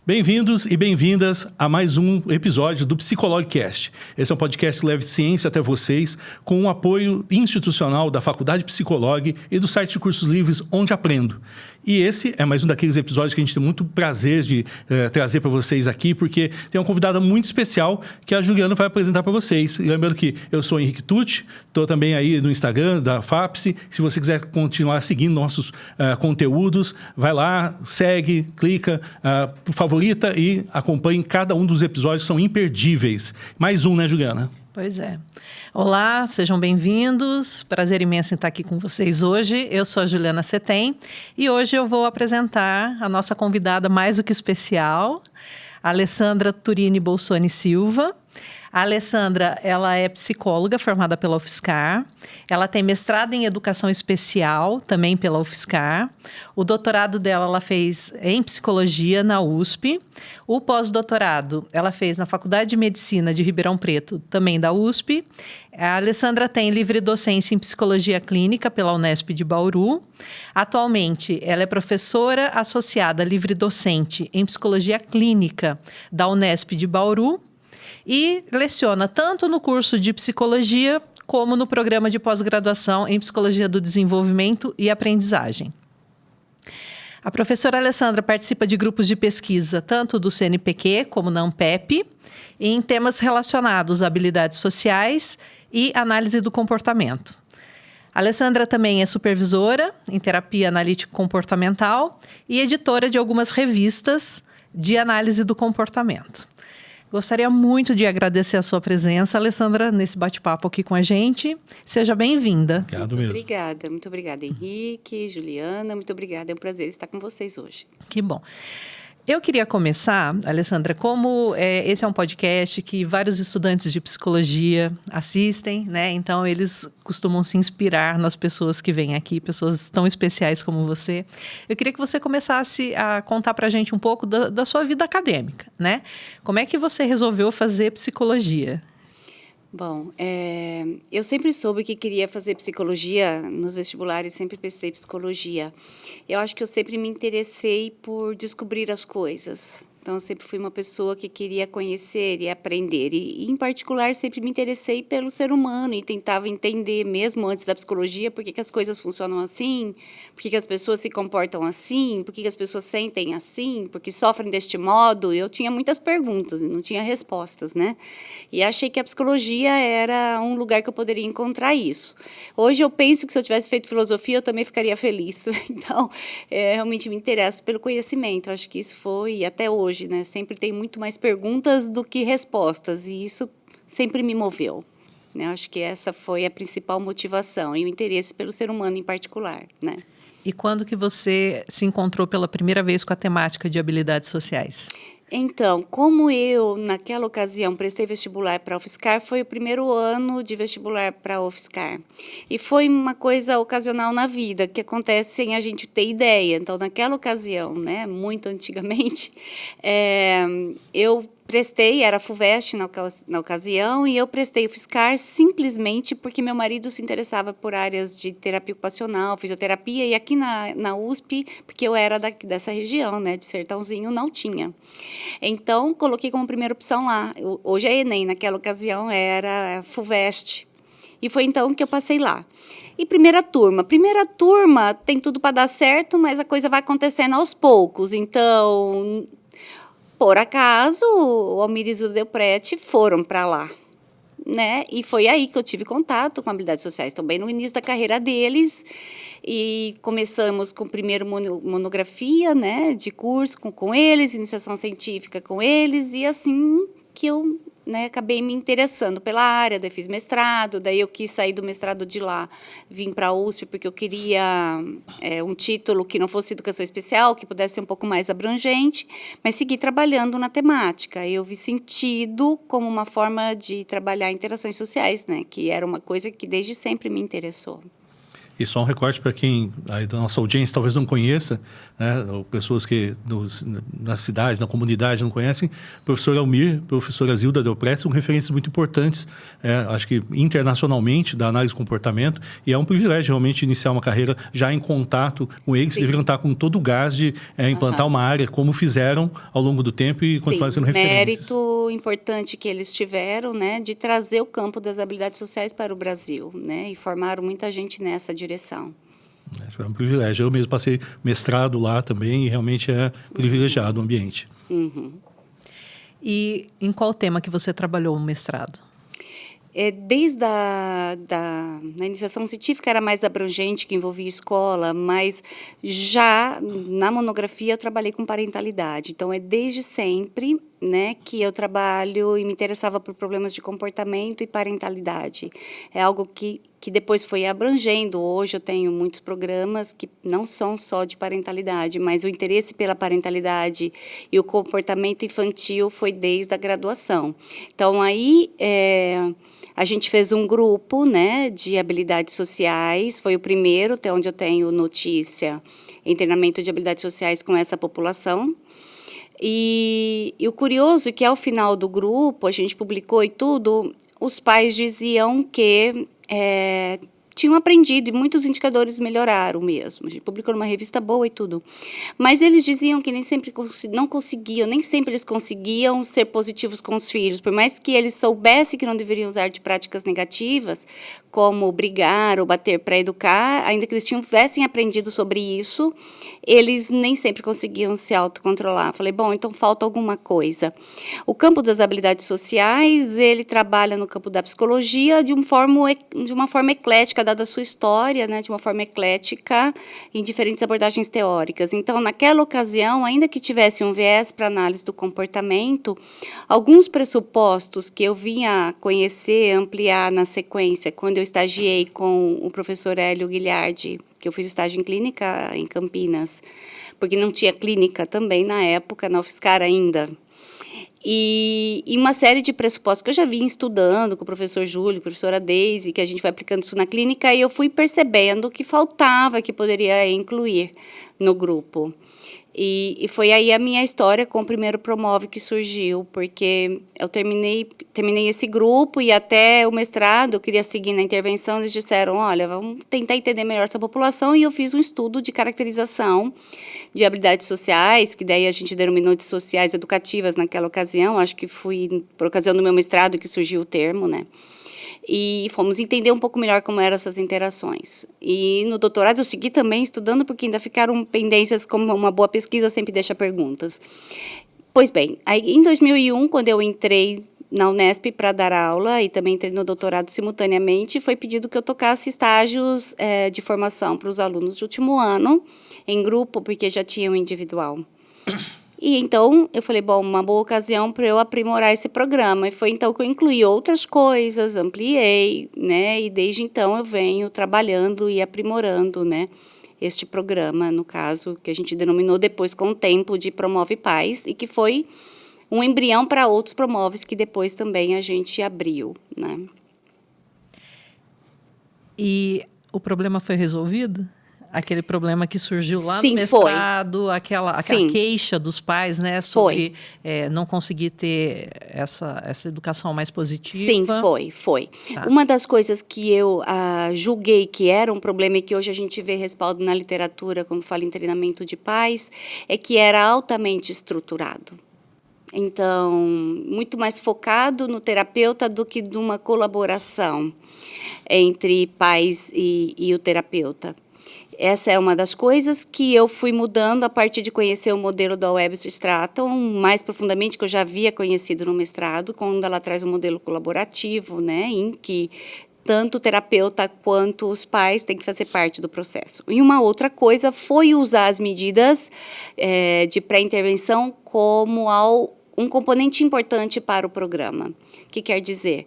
Bem-vindos e bem-vindas a mais um episódio do Psicologcast. Esse é um podcast que leva ciência até vocês com o apoio institucional da Faculdade Psicolog e do site de cursos livres Onde Aprendo. E esse é mais um daqueles episódios que a gente tem muito prazer de trazer para vocês aqui, porque tem uma convidada muito especial que a Juliana vai apresentar para vocês. E lembrando que eu sou Henrique Tucci, estou também aí no Instagram da FAPSI. Se você quiser continuar seguindo nossos conteúdos, vai lá, segue, clica, favorita e acompanhe cada um dos episódios, que são imperdíveis. Mais um, né, Juliana? Pois é. Olá, sejam bem-vindos. Prazer imenso em estar aqui com vocês hoje. Eu sou a Juliana Setem e hoje eu vou apresentar a nossa convidada mais do que especial, a Alessandra Turini Bolsoni Silva. A Alessandra, ela é psicóloga formada pela UFSCar. Ela tem mestrado em educação especial, também pela UFSCar. O doutorado dela, ela fez em psicologia na USP. O pós-doutorado, ela fez na Faculdade de Medicina de Ribeirão Preto, também da USP. A Alessandra tem livre docência em psicologia clínica pela Unesp de Bauru. Atualmente, ela é professora associada livre docente em psicologia clínica da Unesp de Bauru. E leciona tanto no curso de psicologia como no programa de pós-graduação em psicologia do desenvolvimento e aprendizagem. A professora Alessandra participa de grupos de pesquisa tanto do CNPq como na Ampep, em temas relacionados a habilidades sociais e análise do comportamento. A Alessandra também é supervisora em terapia analítico-comportamental e editora de algumas revistas de análise do comportamento. Gostaria muito de agradecer a sua presença, Alessandra, nesse bate-papo aqui com a gente. Seja bem-vinda. Obrigado mesmo. Muito obrigada, Henrique, Juliana, muito obrigada. É um prazer estar com vocês hoje. Que bom. Eu queria começar, Alessandra, como esse é um podcast que vários estudantes de psicologia assistem, né? Então, eles costumam se inspirar nas pessoas que vêm aqui, pessoas tão especiais como você. Eu queria que você começasse a contar para a gente um pouco da sua vida acadêmica, né? Como é que você resolveu fazer psicologia? Bom, eu sempre soube que queria fazer psicologia nos vestibulares, sempre prestei psicologia. Eu acho que eu sempre me interessei por descobrir as coisas. Então, eu sempre fui uma pessoa que queria conhecer e aprender. E, em particular, sempre me interessei pelo ser humano e tentava entender, mesmo antes da psicologia, por que as coisas funcionam assim, por que as pessoas se comportam assim, por que as pessoas sentem assim, por que sofrem deste modo. Eu tinha muitas perguntas e não tinha respostas, né? E achei que a psicologia era um lugar que eu poderia encontrar isso. Hoje, eu penso que se eu tivesse feito filosofia, eu também ficaria feliz. Então, realmente me interesso pelo conhecimento. Acho que isso foi até hoje. Né? Sempre tem muito mais perguntas do que respostas, e isso sempre me moveu. Né? Acho que essa foi a principal motivação, e o interesse pelo ser humano em particular. Né? E quando que você se encontrou pela primeira vez com a temática de habilidades sociais? Então, como eu, naquela ocasião, prestei vestibular para a UFSCar, foi o primeiro ano de vestibular para a UFSCar. E foi uma coisa ocasional na vida, que acontece sem a gente ter ideia. Então, naquela ocasião, né, muito antigamente, eu prestei, era FUVEST na ocasião, e eu prestei o UFSCar simplesmente porque meu marido se interessava por áreas de terapia ocupacional, fisioterapia, e aqui na USP, porque eu era dessa região, né, de Sertãozinho, não tinha. Então, coloquei como primeira opção lá. Hoje é Enem, naquela ocasião era FUVEST. E foi então que eu passei lá. E primeira turma tem tudo para dar certo, mas a coisa vai acontecendo aos poucos. Então, por acaso, o Almires e o Delprete foram para lá, né? E foi aí que eu tive contato com habilidades sociais, também no início da carreira deles. E começamos com primeiro monografia, né, de curso com eles, iniciação científica com eles, e assim que eu, né, acabei me interessando pela área, daí fiz mestrado, daí eu quis sair do mestrado de lá, vim para a USP porque eu queria um título que não fosse educação especial, que pudesse ser um pouco mais abrangente, mas segui trabalhando na temática. Eu vi sentido como uma forma de trabalhar interações sociais, né, que era uma coisa que desde sempre me interessou. E só um recorte para quem aí da nossa audiência talvez não conheça, né, ou pessoas que na cidade, na comunidade não conhecem, professor Almir, professora Zilda Delprete, são referências muito importantes, acho que internacionalmente, da análise do comportamento, e é um privilégio realmente iniciar uma carreira já em contato com eles, deveriam estar com todo o gás de implantar uma área, como fizeram ao longo do tempo e continuar sendo referências. Mérito importante que eles tiveram, né, de trazer o campo das habilidades sociais para o Brasil, né, e formaram muita gente nessa direção. Foi um privilégio. Eu mesmo passei mestrado lá também e realmente é privilegiado o ambiente. E em qual tema que você trabalhou no mestrado? Desde na iniciação científica era mais abrangente, que envolvia escola, mas já na monografia eu trabalhei com parentalidade. Então, desde sempre, né, que eu trabalho e me interessava por problemas de comportamento e parentalidade. É algo que depois foi abrangendo. Hoje eu tenho muitos programas que não são só de parentalidade, mas o interesse pela parentalidade e o comportamento infantil foi desde a graduação. Então, aí a gente fez um grupo, né, de habilidades sociais, foi o primeiro, até onde eu tenho notícia, em treinamento de habilidades sociais com essa população. E o curioso é que, ao final do grupo, a gente publicou e tudo, os pais diziam que tinham aprendido e muitos indicadores melhoraram mesmo. A gente publicou numa revista boa e tudo. Mas eles diziam que nem sempre eles conseguiam ser positivos com os filhos. Por mais que eles soubessem que não deveriam usar de práticas negativas, como brigar ou bater para educar, ainda que eles tivessem aprendido sobre isso, eles nem sempre conseguiam se autocontrolar. Falei, bom, então falta alguma coisa. O campo das habilidades sociais, ele trabalha no campo da psicologia de uma forma eclética, dada a sua história, né, de uma forma eclética, em diferentes abordagens teóricas. Então, naquela ocasião, ainda que tivesse um viés para análise do comportamento, alguns pressupostos que eu vinha conhecer, ampliar na sequência, quando eu estagiei com o professor Hélio Guilhardi, que eu fiz estágio em clínica em Campinas, porque não tinha clínica também na época, na UFSCar ainda. E uma série de pressupostos que eu já vinha estudando com o professor Júlio, a professora Deise, que a gente vai aplicando isso na clínica, e eu fui percebendo que faltava, que poderia incluir no grupo. E foi aí a minha história com o primeiro Promove que surgiu, porque eu terminei esse grupo e até o mestrado, eu queria seguir na intervenção, eles disseram, olha, vamos tentar entender melhor essa população, e eu fiz um estudo de caracterização de habilidades sociais, que daí a gente denominou de sociais educativas naquela ocasião, acho que foi por ocasião do meu mestrado que surgiu o termo, né? E fomos entender um pouco melhor como eram essas interações. E no doutorado eu segui também estudando, porque ainda ficaram pendências, como uma boa pesquisa sempre deixa perguntas. Pois bem, aí em 2001, quando eu entrei na Unesp para dar aula, e também entrei no doutorado simultaneamente, foi pedido que eu tocasse estágios de formação para os alunos de último ano, em grupo, porque já tinham individual. E então, eu falei, bom, uma boa ocasião para eu aprimorar esse programa. E foi então que eu incluí outras coisas, ampliei, né? E desde então eu venho trabalhando e aprimorando, né, este programa, no caso, que a gente denominou depois com o tempo de Promove Paz, e que foi um embrião para outros Promoves que depois também a gente abriu, né? E o problema foi resolvido? Aquele problema que surgiu lá Sim, no mestrado, aquela queixa dos pais, né, sobre não conseguir ter essa educação mais positiva. Sim, foi. Tá. Uma das coisas que eu julguei que era um problema e que hoje a gente vê respaldo na literatura, como fala em treinamento de pais, é que era altamente estruturado. Então, muito mais focado no terapeuta do que numa colaboração entre pais e o terapeuta. Essa é uma das coisas que eu fui mudando a partir de conhecer o modelo da Webster Stratton, mais profundamente, que eu já havia conhecido no mestrado, quando ela traz um modelo colaborativo, né, em que tanto o terapeuta quanto os pais têm que fazer parte do processo. E uma outra coisa foi usar as medidas de pré-intervenção como um componente importante para o programa. O que quer dizer?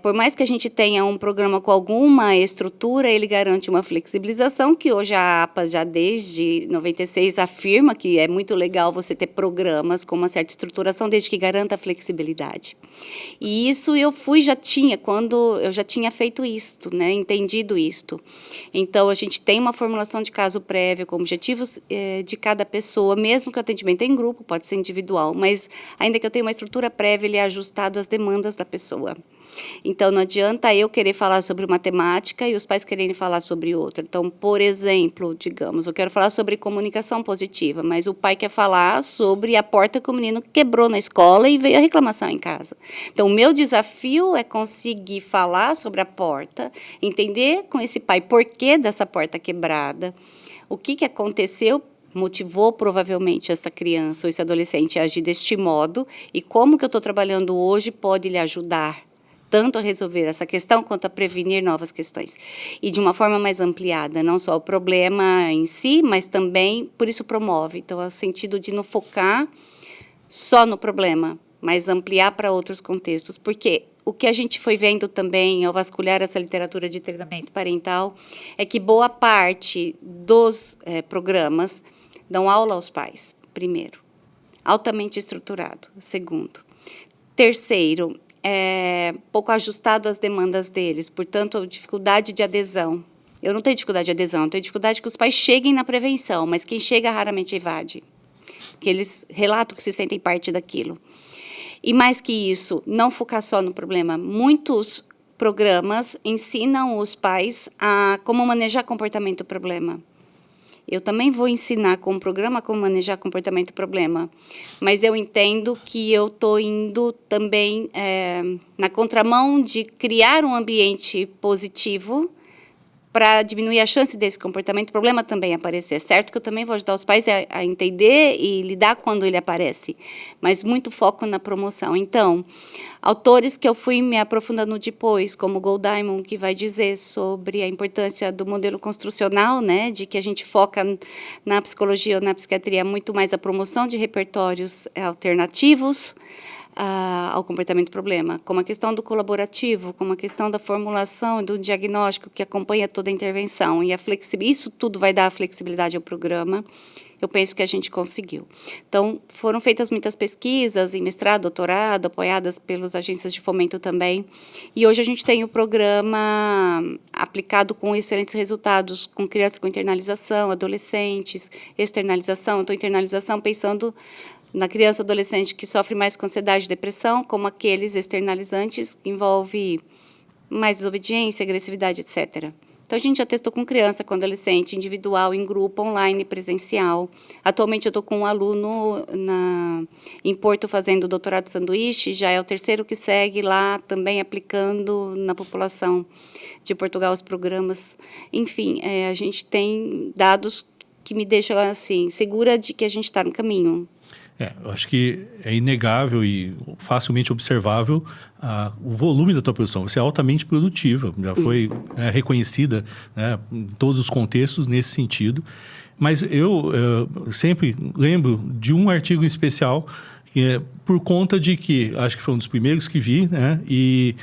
Por mais que a gente tenha um programa com alguma estrutura, ele garante uma flexibilização, que hoje a APA, já desde 96, afirma que é muito legal você ter programas com uma certa estruturação, desde que garanta a flexibilidade. E isso quando eu já tinha feito isto, né, entendido isto. Então, a gente tem uma formulação de caso prévio com objetivos de cada pessoa, mesmo que o atendimento é em grupo, pode ser individual, mas ainda que eu tenha uma estrutura prévia, ele é ajustado às demandas da pessoa. Então, não adianta eu querer falar sobre uma temática e os pais quererem falar sobre outra. Então, por exemplo, digamos, eu quero falar sobre comunicação positiva, mas o pai quer falar sobre a porta que o menino quebrou na escola e veio a reclamação em casa. Então, o meu desafio é conseguir falar sobre a porta, entender com esse pai por que dessa porta quebrada, o que aconteceu, motivou provavelmente essa criança ou esse adolescente a agir deste modo e como que eu estou trabalhando hoje pode lhe ajudar tanto a resolver essa questão quanto a prevenir novas questões. E de uma forma mais ampliada, não só o problema em si, mas também, por isso promove. Então, é o sentido de não focar só no problema, mas ampliar para outros contextos. Porque o que a gente foi vendo também, ao vasculhar essa literatura de treinamento parental, é que boa parte dos programas dão aula aos pais, primeiro. Altamente estruturado, segundo. Terceiro, pouco ajustado às demandas deles, portanto, dificuldade de adesão. Eu não tenho dificuldade de adesão, eu tenho dificuldade que os pais cheguem na prevenção, mas quem chega raramente evade, porque eles relatam que se sentem parte daquilo. E mais que isso, não focar só no problema. Muitos programas ensinam os pais a como manejar comportamento problema. Eu também vou ensinar com o programa como manejar comportamento problema, mas eu entendo que eu estou indo também na contramão de criar um ambiente positivo para diminuir a chance desse comportamento problema também aparecer. Certo que eu também vou ajudar os pais a entender e lidar quando ele aparece, mas muito foco na promoção. Então, autores que eu fui me aprofundando depois, como Gold Diamond, que vai dizer sobre a importância do modelo construcional, né, de que a gente foca na psicologia ou na psiquiatria muito mais a promoção de repertórios alternativos ao comportamento problema, como a questão do colaborativo, como a questão da formulação do diagnóstico que acompanha toda a intervenção. E isso tudo vai dar a flexibilidade ao programa. Eu penso que a gente conseguiu. Então, foram feitas muitas pesquisas em mestrado, doutorado, apoiadas pelas agências de fomento também. E hoje a gente tem o programa aplicado com excelentes resultados, com crianças com internalização, adolescentes, externalização. Então, internalização pensando na criança e adolescente que sofre mais com ansiedade e depressão, como aqueles externalizantes, que envolve mais desobediência, agressividade, etc. Então, a gente já testou com criança, com adolescente, individual, em grupo, online, presencial. Atualmente, eu estou com um aluno em Porto fazendo doutorado de sanduíche, já é o terceiro que segue lá, também aplicando na população de Portugal os programas. Enfim, a gente tem dados que me deixam assim, segura de que a gente está no caminho. Eu acho que é inegável e facilmente observável o volume da tua produção. Você é altamente produtiva, já foi reconhecida, né, em todos os contextos nesse sentido. Mas eu sempre lembro de um artigo em especial, por conta de que, acho que foi um dos primeiros que vi, né, e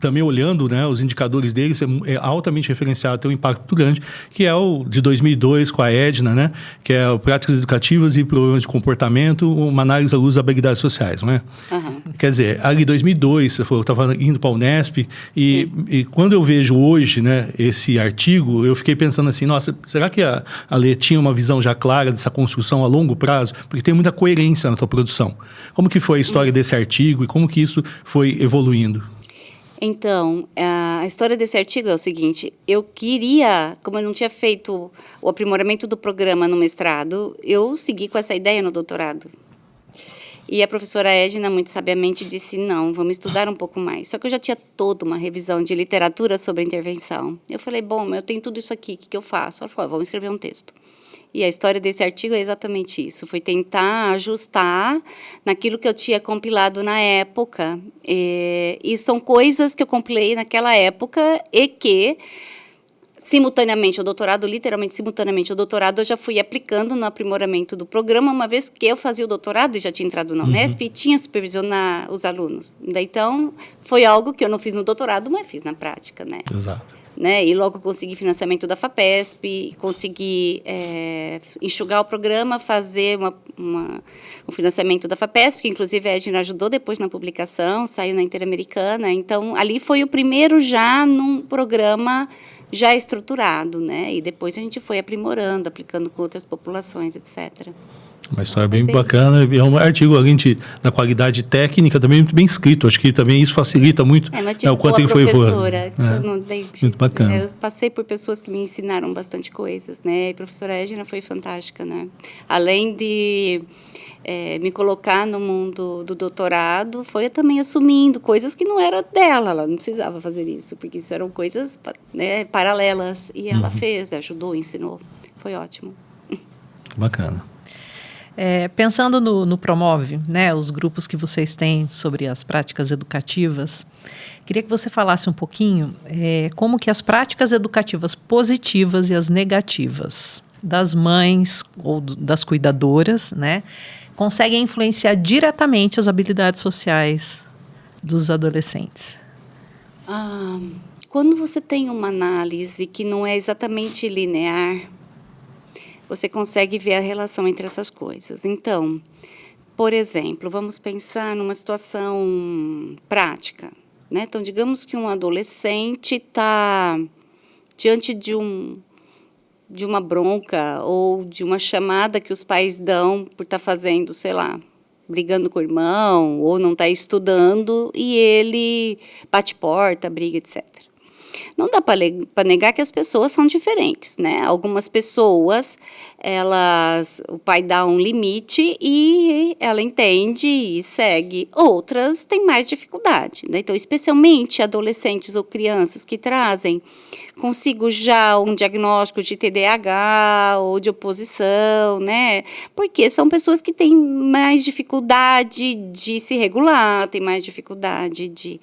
também olhando, né, os indicadores deles, é altamente referenciado, tem um impacto grande, que é o de 2002 com a Edna, né, que é o Práticas Educativas e Problemas de Comportamento, uma análise à luz das habilidades sociais, não é? Uhum. Quer dizer, ali em 2002, eu estava indo para a Unesp, e quando eu vejo hoje, né, esse artigo, eu fiquei pensando assim, nossa, será que a Lê tinha uma visão já clara dessa construção a longo prazo? Porque tem muita coerência na tua produção. Como que foi a história desse artigo e como que isso foi evoluindo? Então, a história desse artigo é o seguinte, eu queria, como eu não tinha feito o aprimoramento do programa no mestrado, eu segui com essa ideia no doutorado. E a professora Edna, muito sabiamente, disse, não, vamos estudar um pouco mais. Só que eu já tinha toda uma revisão de literatura sobre intervenção. Eu falei, bom, eu tenho tudo isso aqui, o que eu faço? Ela falou, vamos escrever um texto. E a história desse artigo é exatamente isso, foi tentar ajustar naquilo que eu tinha compilado na época. E são coisas que eu compilei naquela época e que simultaneamente ao doutorado, literalmente simultaneamente ao doutorado, eu já fui aplicando no aprimoramento do programa, uma vez que eu fazia o doutorado e já tinha entrado na Unesp e tinha supervisionar os alunos. Então, foi algo que eu não fiz no doutorado, mas fiz na prática, né? Exato. Né? E logo consegui financiamento da FAPESP, consegui enxugar o programa, fazer o financiamento da FAPESP, que inclusive a Edna ajudou depois na publicação, saiu na Interamericana. Então, ali foi o primeiro já num programa já estruturado, né? E depois a gente foi aprimorando, aplicando com outras populações, etc. Uma história bem bacana, é um artigo da qualidade técnica, também muito bem escrito, acho que também isso facilita muito o quanto ele foi professora, muito bacana. Eu passei por pessoas que me ensinaram bastante coisas, né? E a professora Edna foi fantástica, né? Além de me colocar no mundo do doutorado, foi também assumindo coisas que não eram dela, ela não precisava fazer isso, porque isso eram coisas, né, paralelas, e ela fez, ajudou, ensinou, foi ótimo. Bacana. Pensando no Promove, né, os grupos que vocês têm sobre as práticas educativas, queria que você falasse um pouquinho como que as práticas educativas positivas e as negativas das mães ou das cuidadoras, né, conseguem influenciar diretamente as habilidades sociais dos adolescentes. Quando você tem uma análise que não é exatamente linear, você consegue ver a relação entre essas coisas. Então, por exemplo, vamos pensar numa situação prática, né? Então, digamos que um adolescente está diante de uma bronca ou de uma chamada que os pais dão por estar fazendo, sei lá, brigando com o irmão ou não está estudando e ele bate porta, briga, etc. Não dá para negar que as pessoas são diferentes, né? Algumas pessoas, o pai dá um limite e ela entende e segue. Outras têm mais dificuldade, né? Então, especialmente adolescentes ou crianças que trazem consigo já um diagnóstico de TDAH ou de oposição, né? Porque são pessoas que têm mais dificuldade de se regular, têm mais dificuldade de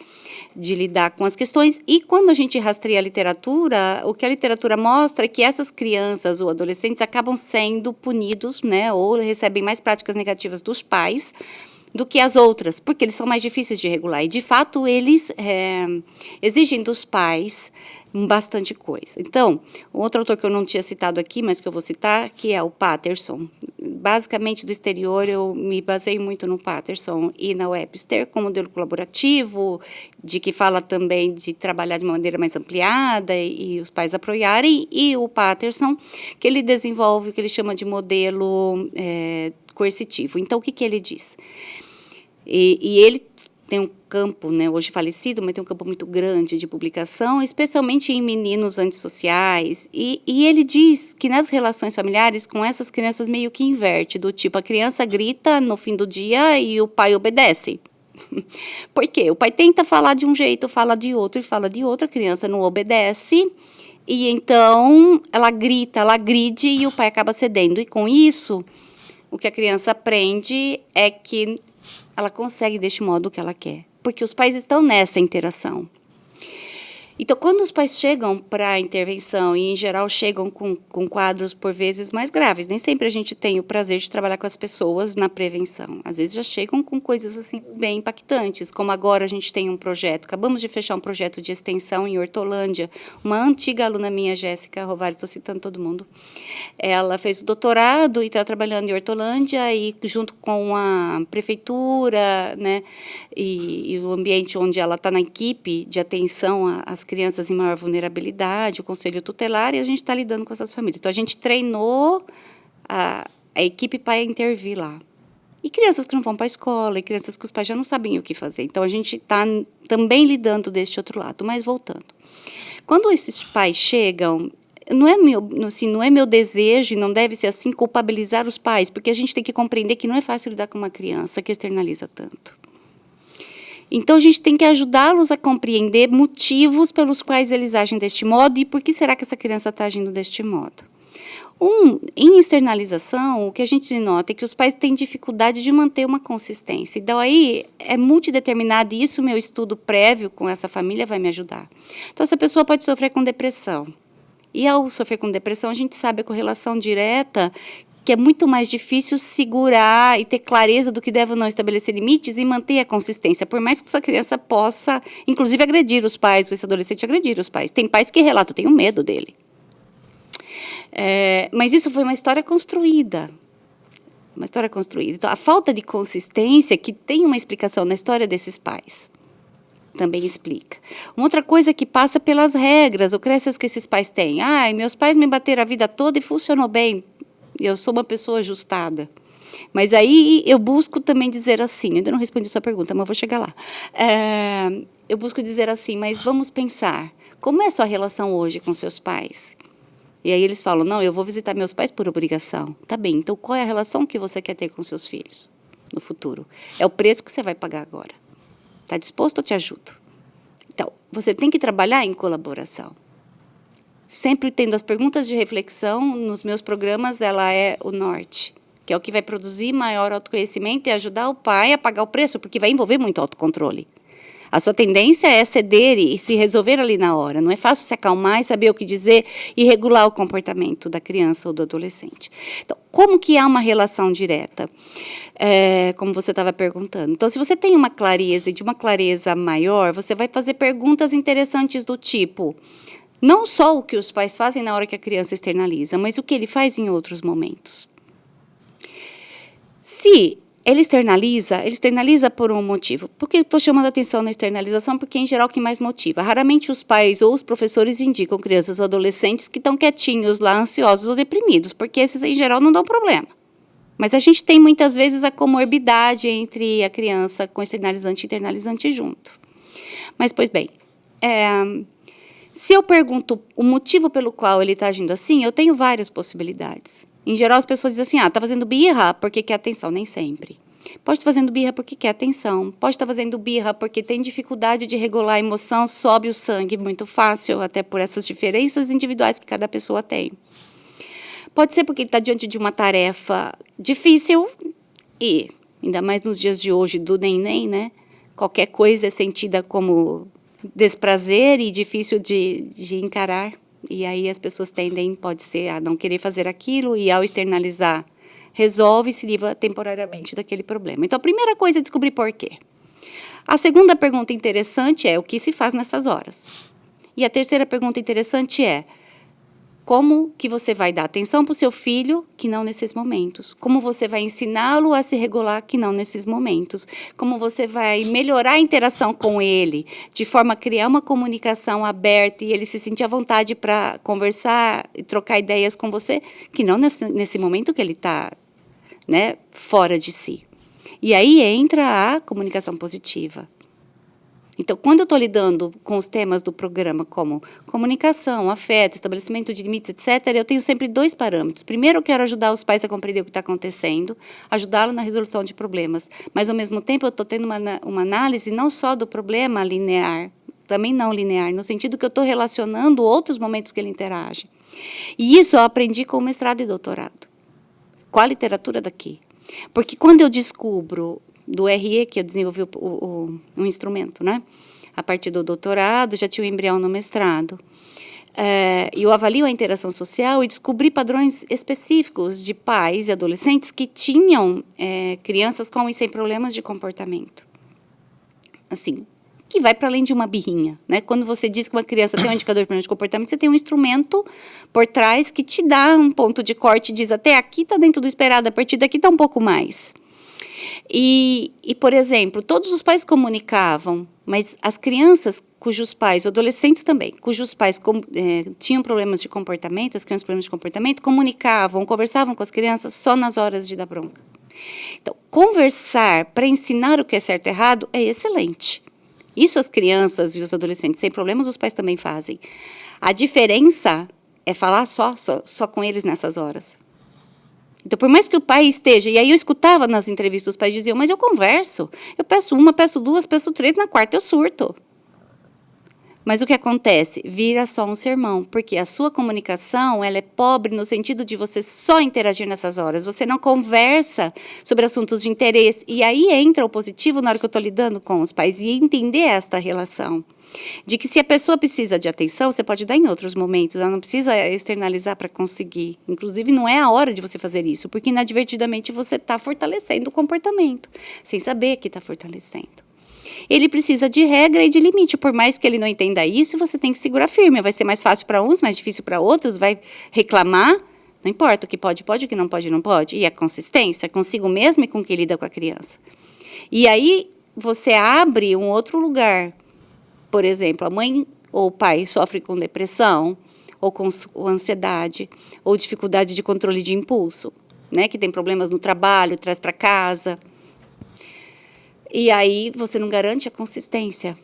lidar com as questões. E quando a gente rastreia a literatura, o que a literatura mostra é que essas crianças ou adolescentes acabam sendo punidos, né? Ou recebem mais práticas negativas dos pais do que as outras, porque eles são mais difíceis de regular. E, de fato, eles exigem dos pais bastante coisa. Então, outro autor que eu não tinha citado aqui, mas que eu vou citar, que é o Patterson. Basicamente, do exterior, eu me baseio muito no Patterson e na Webster, como modelo colaborativo, de que fala também de trabalhar de uma maneira mais ampliada e os pais apoiarem, e o Patterson, que ele desenvolve o que ele chama de modelo coercitivo. Então, o que ele diz? E ele tem um campo, né, hoje falecido, mas tem um campo muito grande de publicação, especialmente em meninos antissociais. E ele diz que nas relações familiares, com essas crianças meio que inverte, do tipo, a criança grita no fim do dia e o pai obedece. Por quê? O pai tenta falar de um jeito, fala de outro e fala de outra, a criança não obedece, e então ela grita, ela agride e o pai acaba cedendo. E com isso, o que a criança aprende é que ela consegue deste modo o que ela quer, porque os pais estão nessa interação. Então, quando os pais chegam para a intervenção, e em geral chegam com quadros por vezes mais graves, nem sempre a gente tem o prazer de trabalhar com as pessoas na prevenção. Às vezes já chegam com coisas assim bem impactantes, como agora a gente tem um projeto, acabamos de fechar um projeto de extensão em Hortolândia. Uma antiga aluna minha, Jéssica Rovari, estou citando todo mundo, ela fez o doutorado e está trabalhando em Hortolândia, e junto com a prefeitura, né, e o ambiente onde ela está na equipe de atenção às crianças em maior vulnerabilidade, o conselho tutelar, e a gente está lidando com essas famílias. Então, a gente treinou a equipe para intervir lá. E crianças que não vão para a escola, e crianças que os pais já não sabem o que fazer. Então, a gente está também lidando deste outro lado. Mas, voltando. Quando esses pais chegam, não é meu desejo, e não deve ser assim, culpabilizar os pais, porque a gente tem que compreender que não é fácil lidar com uma criança que externaliza tanto. Então, a gente tem que ajudá-los a compreender motivos pelos quais eles agem deste modo e por que será que essa criança está agindo deste modo. Em externalização, o que a gente nota é que os pais têm dificuldade de manter uma consistência. Então, aí é multideterminado, e isso meu estudo prévio com essa família vai me ajudar. Então, essa pessoa pode sofrer com depressão. E ao sofrer com depressão, a gente sabe a correlação direta, que é muito mais difícil segurar e ter clareza do que deve ou não estabelecer limites e manter a consistência, por mais que essa criança possa, inclusive, agredir os pais, ou esse adolescente agredir os pais. Tem pais que relatam, eu tenho medo dele. Mas isso foi uma história construída. Uma história construída. Então, a falta de consistência, que tem uma explicação na história desses pais, também explica. Uma outra coisa que passa pelas regras, ou crenças que esses pais têm. Meus pais me bateram a vida toda e funcionou bem. Eu sou uma pessoa ajustada. Mas aí eu busco também dizer assim, eu ainda não respondi a sua pergunta, mas eu vou chegar lá. Eu busco dizer assim, mas vamos pensar, como é a sua relação hoje com seus pais? E aí eles falam, não, eu vou visitar meus pais por obrigação. Tá bem, então qual é a relação que você quer ter com seus filhos no futuro? É o preço que você vai pagar agora. Está disposto? Eu te ajudo. Então, você tem que trabalhar em colaboração. Sempre tendo as perguntas de reflexão, nos meus programas, ela é o norte, que é o que vai produzir maior autoconhecimento e ajudar o pai a pagar o preço, porque vai envolver muito autocontrole. A sua tendência é ceder e se resolver ali na hora. Não é fácil se acalmar e saber o que dizer e regular o comportamento da criança ou do adolescente. Então, como que há uma relação direta? Como você estava perguntando. Então, se você tem uma clareza e de uma clareza maior, você vai fazer perguntas interessantes do tipo, não só o que os pais fazem na hora que a criança externaliza, mas o que ele faz em outros momentos. Se ele externaliza por um motivo. Por que eu estou chamando a atenção na externalização? Porque, em geral, o que mais motiva. Raramente os pais ou os professores indicam crianças ou adolescentes que estão quietinhos lá, ansiosos ou deprimidos, porque esses, em geral, não dão problema. Mas a gente tem, muitas vezes, a comorbidade entre a criança com externalizante e internalizante junto. Mas, pois bem, se eu pergunto o motivo pelo qual ele está agindo assim, eu tenho várias possibilidades. Em geral, as pessoas dizem assim, está fazendo birra porque quer atenção. Nem sempre. Pode estar fazendo birra porque quer atenção. Pode estar fazendo birra porque tem dificuldade de regular a emoção, sobe o sangue muito fácil, até por essas diferenças individuais que cada pessoa tem. Pode ser porque ele está diante de uma tarefa difícil e, ainda mais nos dias de hoje, do neném, né? Qualquer coisa é sentida como desprazer e difícil de encarar. E aí as pessoas tendem, pode ser, a não querer fazer aquilo e, ao externalizar, resolve e se livra temporariamente daquele problema. Então, a primeira coisa é descobrir por quê. A segunda pergunta interessante é o que se faz nessas horas. E a terceira pergunta interessante é como que você vai dar atenção para o seu filho que não nesses momentos? Como você vai ensiná-lo a se regular que não nesses momentos? Como você vai melhorar a interação com ele, de forma a criar uma comunicação aberta e ele se sentir à vontade para conversar e trocar ideias com você, que não nesse momento que ele está, né, fora de si. E aí entra a comunicação positiva. Então, quando eu estou lidando com os temas do programa, como comunicação, afeto, estabelecimento de limites, etc., eu tenho sempre dois parâmetros. Primeiro, eu quero ajudar os pais a compreender o que está acontecendo, ajudá-lo na resolução de problemas. Mas, ao mesmo tempo, eu estou tendo uma análise não só do problema linear, também não linear, no sentido que eu estou relacionando outros momentos que ele interage. E isso eu aprendi com o mestrado e doutorado, com a literatura daqui. Porque quando eu descubro do RE, que eu desenvolvi um instrumento, né? A partir do doutorado, já tinha o embrião no mestrado. Eu avalio a interação social e descobri padrões específicos de pais e adolescentes que tinham crianças com e sem problemas de comportamento. Assim, que vai para além de uma birrinha, né? Quando você diz que uma criança tem um indicador de problema de comportamento, você tem um instrumento por trás que te dá um ponto de corte e diz, até aqui está dentro do esperado, a partir daqui está um pouco mais. E, por exemplo, todos os pais comunicavam, mas as crianças cujos pais, adolescentes também, cujos pais tinham problemas de comportamento, as crianças com problemas de comportamento, comunicavam, conversavam com as crianças só nas horas de dar bronca. Então, conversar para ensinar o que é certo e errado é excelente. Isso as crianças e os adolescentes sem problemas, os pais também fazem. A diferença é falar só com eles nessas horas. Então, por mais que o pai esteja... E aí eu escutava nas entrevistas, os pais diziam, mas eu converso. Eu peço uma, peço duas, peço três, na quarta eu surto. Mas o que acontece? Vira só um sermão, porque a sua comunicação ela é pobre no sentido de você só interagir nessas horas. Você não conversa sobre assuntos de interesse. E aí entra o positivo na hora que eu estou lidando com os pais e entender esta relação. De que se a pessoa precisa de atenção, você pode dar em outros momentos, ela não precisa externalizar para conseguir. Inclusive, não é a hora de você fazer isso, porque inadvertidamente você está fortalecendo o comportamento, sem saber que está fortalecendo. Ele precisa de regra e de limite, por mais que ele não entenda isso, você tem que segurar firme. Vai ser mais fácil para uns, mais difícil para outros, vai reclamar, não importa, o que pode, pode, o que não pode, não pode. E a consistência, consigo mesmo e com quem lida com a criança. E aí, você abre um outro lugar. Por exemplo, a mãe ou o pai sofre com depressão, ou com ansiedade, ou dificuldade de controle de impulso, né? Que tem problemas no trabalho, traz para casa. E aí, você não garante a consistência.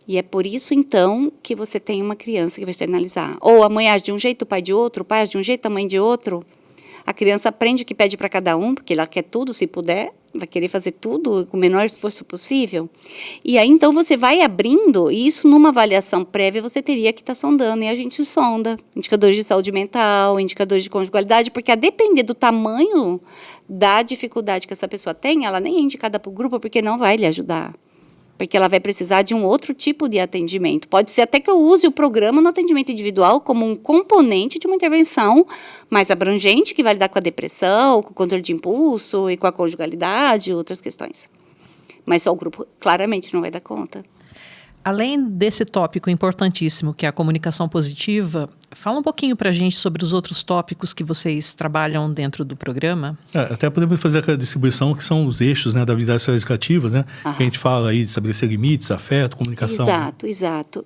E é por isso, então, que você tem uma criança que vai externalizar. Ou a mãe age de um jeito, o pai de outro, o pai age de um jeito, a mãe de outro. A criança aprende o que pede para cada um, porque ela quer tudo, se puder, vai querer fazer tudo com o menor esforço possível. E aí, então, você vai abrindo, e isso numa avaliação prévia você teria que estar sondando, e a gente sonda. Indicadores de saúde mental, indicadores de conjugalidade, porque a depender do tamanho da dificuldade que essa pessoa tem, ela nem é indicada para o grupo, porque não vai lhe ajudar. Porque ela vai precisar de um outro tipo de atendimento. Pode ser até que eu use o programa no atendimento individual como um componente de uma intervenção mais abrangente, que vai lidar com a depressão, com o controle de impulso e com a conjugalidade e outras questões. Mas só o grupo claramente não vai dar conta. Além desse tópico importantíssimo, que é a comunicação positiva, fala um pouquinho para a gente sobre os outros tópicos que vocês trabalham dentro do programa. Até podemos fazer aquela distribuição que são os eixos, né, da habilidades educativas, né? Que a gente fala aí de estabelecer limites, afeto, comunicação. Exato.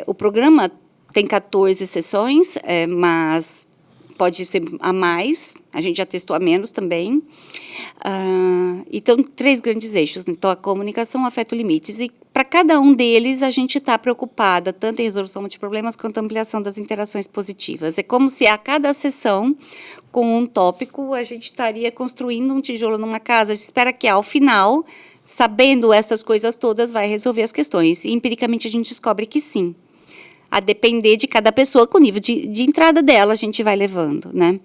O programa tem 14 sessões, mas pode ser a mais, a gente já testou a menos também. Então, 3 grandes eixos. Então, a comunicação, afeto e limites. E para cada um deles, a gente está preocupada, tanto em resolução de problemas, quanto ampliação das interações positivas. É como se a cada sessão, com um tópico, a gente estaria construindo um tijolo numa casa. A gente espera que, ao final, sabendo essas coisas todas, vai resolver as questões. E, empiricamente, a gente descobre que sim. A depender de cada pessoa, com o nível de entrada dela, a gente vai levando, né?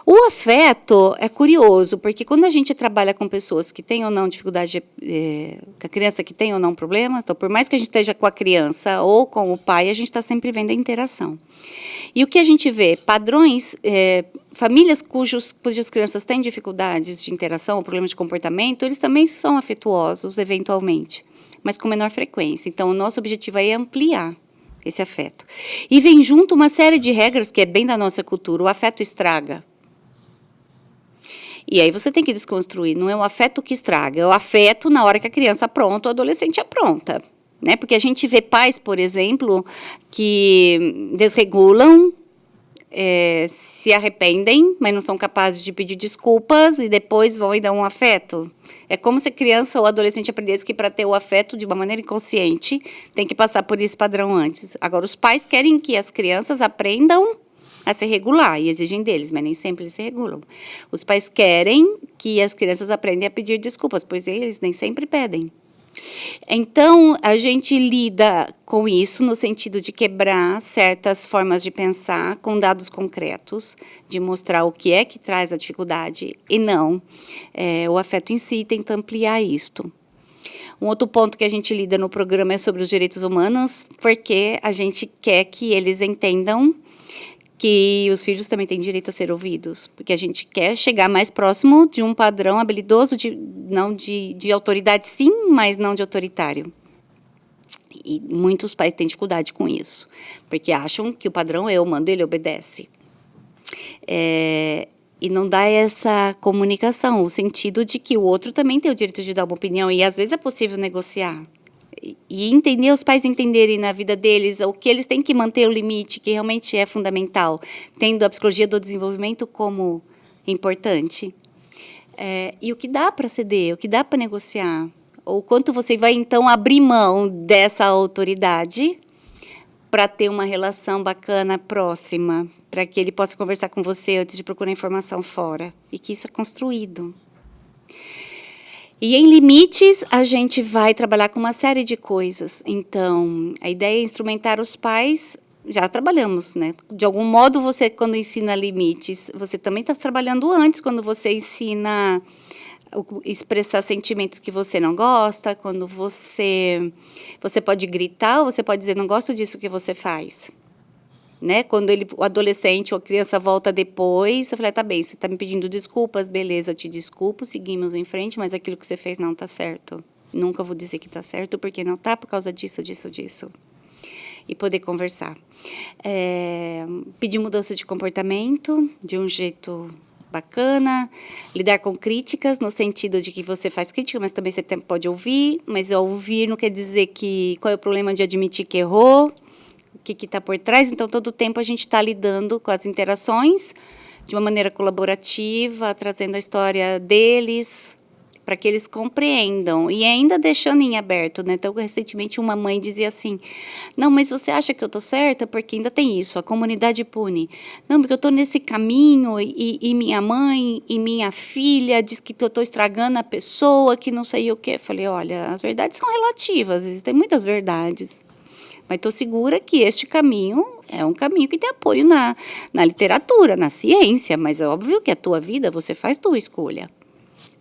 O afeto é curioso, porque quando a gente trabalha com pessoas que têm ou não dificuldade, com a criança que tem ou não problemas, então, por mais que a gente esteja com a criança ou com o pai, a gente está sempre vendo a interação. E o que a gente vê? Padrões, famílias cujas crianças têm dificuldades de interação ou problemas de comportamento, eles também são afetuosos, eventualmente, mas com menor frequência. Então, o nosso objetivo aí é ampliar esse afeto. E vem junto uma série de regras que é bem da nossa cultura. O afeto estraga. E aí você tem que desconstruir. Não é o afeto que estraga, é o afeto na hora que a criança apronta, o adolescente apronta. Né? Porque a gente vê pais, por exemplo, que desregulam, se arrependem, mas não são capazes de pedir desculpas e depois vão e dão um afeto. É como se a criança ou adolescente aprendesse que para ter o afeto de uma maneira inconsciente tem que passar por esse padrão antes. Agora, os pais querem que as crianças aprendam a se regular e exigem deles, mas nem sempre eles se regulam. Os pais querem que as crianças aprendam a pedir desculpas, pois eles nem sempre pedem. Então, a gente lida com isso no sentido de quebrar certas formas de pensar com dados concretos, de mostrar o que é que traz a dificuldade e não o afeto em si, tenta ampliar isto. Um outro ponto que a gente lida no programa é sobre os direitos humanos, porque a gente quer que eles entendam que os filhos também têm direito a ser ouvidos, porque a gente quer chegar mais próximo de um padrão habilidoso, não de autoridade sim, mas não de autoritário. E muitos pais têm dificuldade com isso, porque acham que o padrão é eu mando, ele obedece. E não dá essa comunicação, o sentido de que o outro também tem o direito de dar uma opinião, e às vezes é possível negociar. E entender, os pais entenderem na vida deles o que eles têm que manter o limite, que realmente é fundamental, tendo a psicologia do desenvolvimento como importante. E o que dá para ceder, o que dá para negociar, ou quanto você vai, então, abrir mão dessa autoridade para ter uma relação bacana, próxima, para que ele possa conversar com você antes de procurar informação fora, e que isso é construído. E em limites, a gente vai trabalhar com uma série de coisas. Então, a ideia é instrumentar os pais, já trabalhamos, né? De algum modo, você, quando ensina limites, você também está trabalhando antes, quando você ensina expressar sentimentos que você não gosta, quando você pode gritar, ou você pode dizer, não gosto disso que você faz. Né? Quando o adolescente ou a criança volta depois, eu falei, tá bem, você está me pedindo desculpas, beleza, te desculpo, seguimos em frente, mas aquilo que você fez não está certo. Nunca vou dizer que está certo, porque não está por causa disso. E poder conversar. Pedir mudança de comportamento, de um jeito bacana, lidar com críticas, no sentido de que você faz crítica, mas também você pode ouvir, mas ouvir não quer dizer qual é o problema de admitir que errou, o que está por trás. Então, todo o tempo a gente está lidando com as interações de uma maneira colaborativa, trazendo a história deles, para que eles compreendam, e ainda deixando em aberto, né? Então, recentemente, uma mãe dizia assim, não, mas você acha que eu estou certa? Porque ainda tem isso, a comunidade pune. Não, porque eu estou nesse caminho, e minha mãe e minha filha diz que eu estou estragando a pessoa, que não sei o quê. Eu falei, olha, as verdades são relativas, existem muitas verdades. Mas estou segura que este caminho é um caminho que tem apoio na literatura, na ciência, mas é óbvio que a tua vida, você faz tua escolha.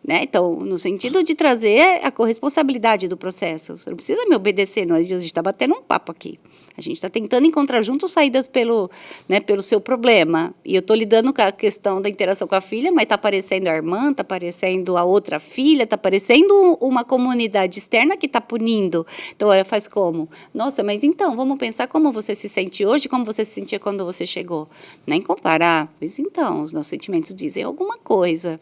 Né? Então, no sentido de trazer a corresponsabilidade do processo. Você não precisa me obedecer, a gente está batendo um papo aqui. A gente está tentando encontrar juntos saídas pelo seu problema. E eu estou lidando com a questão da interação com a filha, mas está aparecendo a irmã, está aparecendo a outra filha, está aparecendo uma comunidade externa que está punindo. Então, faz como? Nossa, mas então, vamos pensar como você se sente hoje, como você se sentia quando você chegou. Nem comparar. Mas então, os nossos sentimentos dizem alguma coisa.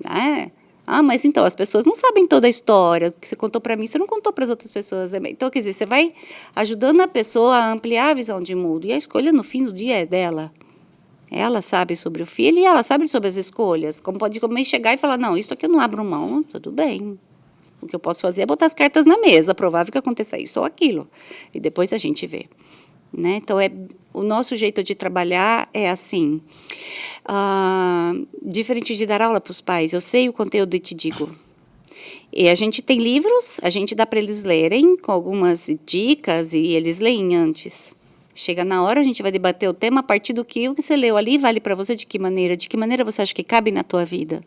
Né? Ah, mas então, as pessoas não sabem toda a história. O que você contou para mim, você não contou para as outras pessoas. Então, quer dizer, você vai ajudando a pessoa a ampliar a visão de mundo. E a escolha, no fim do dia, é dela. Ela sabe sobre o filho e ela sabe sobre as escolhas. Como pode chegar e falar, não, isso aqui eu não abro mão, tudo bem. O que eu posso fazer é botar as cartas na mesa. Provável que aconteça isso ou aquilo. E depois a gente vê. Né? Então, o nosso jeito de trabalhar é assim, diferente de dar aula para os pais, eu sei o conteúdo e te digo. E a gente tem livros, a gente dá para eles lerem, com algumas dicas, e eles leem antes. Chega na hora, a gente vai debater o tema a partir do que você leu ali, vale para você de que maneira você acha que cabe na tua vida.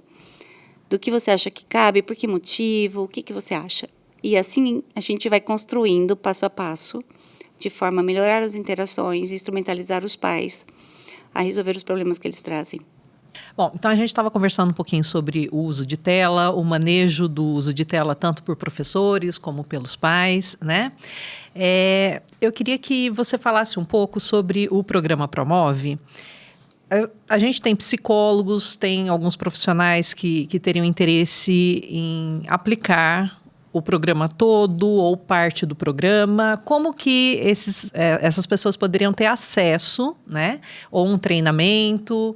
Do que você acha que cabe, por que motivo, o que você acha. E assim a gente vai construindo passo a passo, de forma a melhorar as interações e instrumentalizar os pais a resolver os problemas que eles trazem. Bom, então a gente estava conversando um pouquinho sobre o uso de tela, o manejo do uso de tela tanto por professores como pelos pais, né? Eu queria que você falasse um pouco sobre o programa Promove. A gente tem psicólogos, tem alguns profissionais que teriam interesse em aplicar o programa todo ou parte do programa. Como que essas pessoas poderiam ter acesso, né, ou um treinamento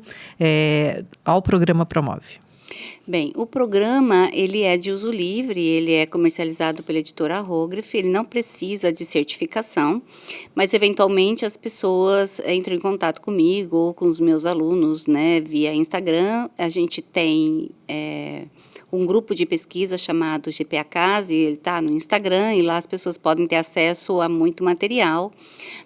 ao programa Promove? Bem, o programa ele é de uso livre, ele é comercializado pela editora Rograph, ele não precisa de certificação, mas eventualmente as pessoas entram em contato comigo ou com os meus alunos, né, via Instagram. A gente tem um grupo de pesquisa chamado GPAcase, ele está no Instagram, e lá as pessoas podem ter acesso a muito material.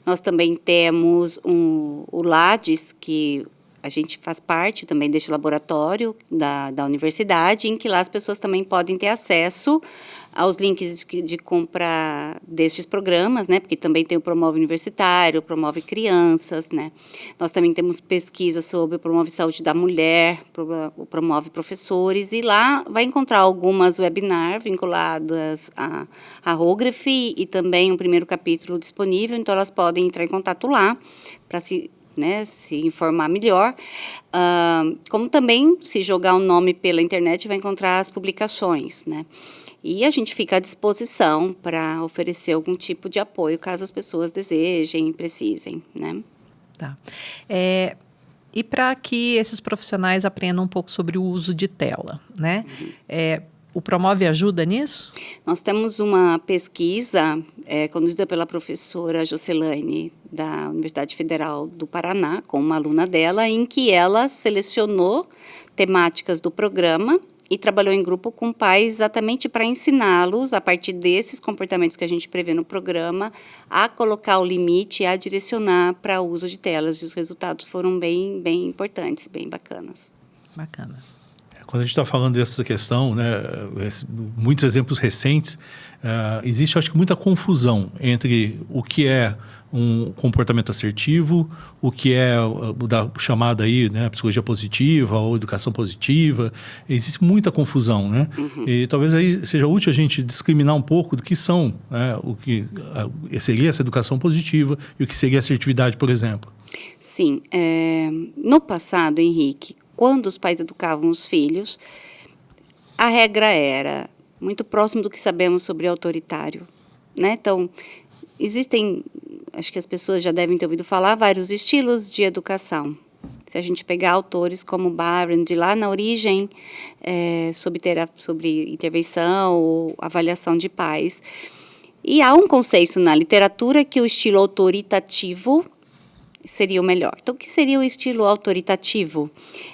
Nós também temos o LADES, que a gente faz parte também deste laboratório da universidade, em que lá as pessoas também podem ter acesso aos links de compra destes programas, né? Porque também tem o Promove Universitário, o Promove Crianças, né? Nós também temos pesquisa sobre o Promove Saúde da Mulher, o Promove Professores, e lá vai encontrar algumas webinars vinculadas à Rograph e também um primeiro capítulo disponível, então elas podem entrar em contato lá para se informar melhor, como também, se jogar um nome pela internet, vai encontrar as publicações, né? E a gente fica à disposição para oferecer algum tipo de apoio, caso as pessoas desejem e precisem, né? Tá. E para que esses profissionais aprendam um pouco sobre o uso de tela, né? O Promove ajuda nisso? Nós temos uma pesquisa conduzida pela professora Jocelaine, da Universidade Federal do Paraná, com uma aluna dela, em que ela selecionou temáticas do programa e trabalhou em grupo com pais exatamente para ensiná-los, a partir desses comportamentos que a gente prevê no programa, a colocar o limite e a direcionar para o uso de telas. E os resultados foram bem importantes, bem bacanas. Bacana. quando a gente está falando dessa questão, né, muitos exemplos recentes, existe, acho que, muita confusão entre o que é um comportamento assertivo, o que é da chamada aí, né, psicologia positiva ou educação positiva. Existe muita confusão, né? E talvez aí seja útil a gente discriminar um pouco do que são, né, o que seria essa educação positiva e o que seria assertividade, por exemplo. Sim. No passado, Henrique, quando os pais educavam os filhos, a regra era muito próximo do que sabemos sobre autoritário, né? Então, existem, acho que as pessoas já devem ter ouvido falar, vários estilos de educação. Se a gente pegar autores como Barron, de lá na origem, sobre intervenção ou avaliação de pais. E há um conceito na literatura que o estilo autoritativo seria o melhor. Então, o que seria o estilo autoritativo?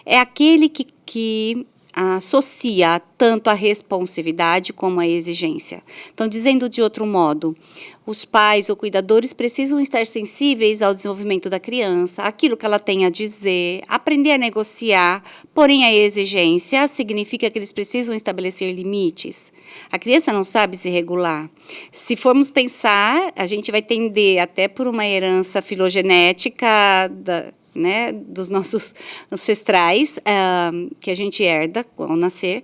É aquele que associa tanto a responsividade como a exigência. Então, dizendo de outro modo, os pais ou cuidadores precisam estar sensíveis ao desenvolvimento da criança, aquilo que ela tem a dizer, aprender a negociar, porém a exigência significa que eles precisam estabelecer limites. A criança não sabe se regular. Se formos pensar, a gente vai tender, até por uma herança filogenética né, dos nossos ancestrais, que a gente herda ao nascer,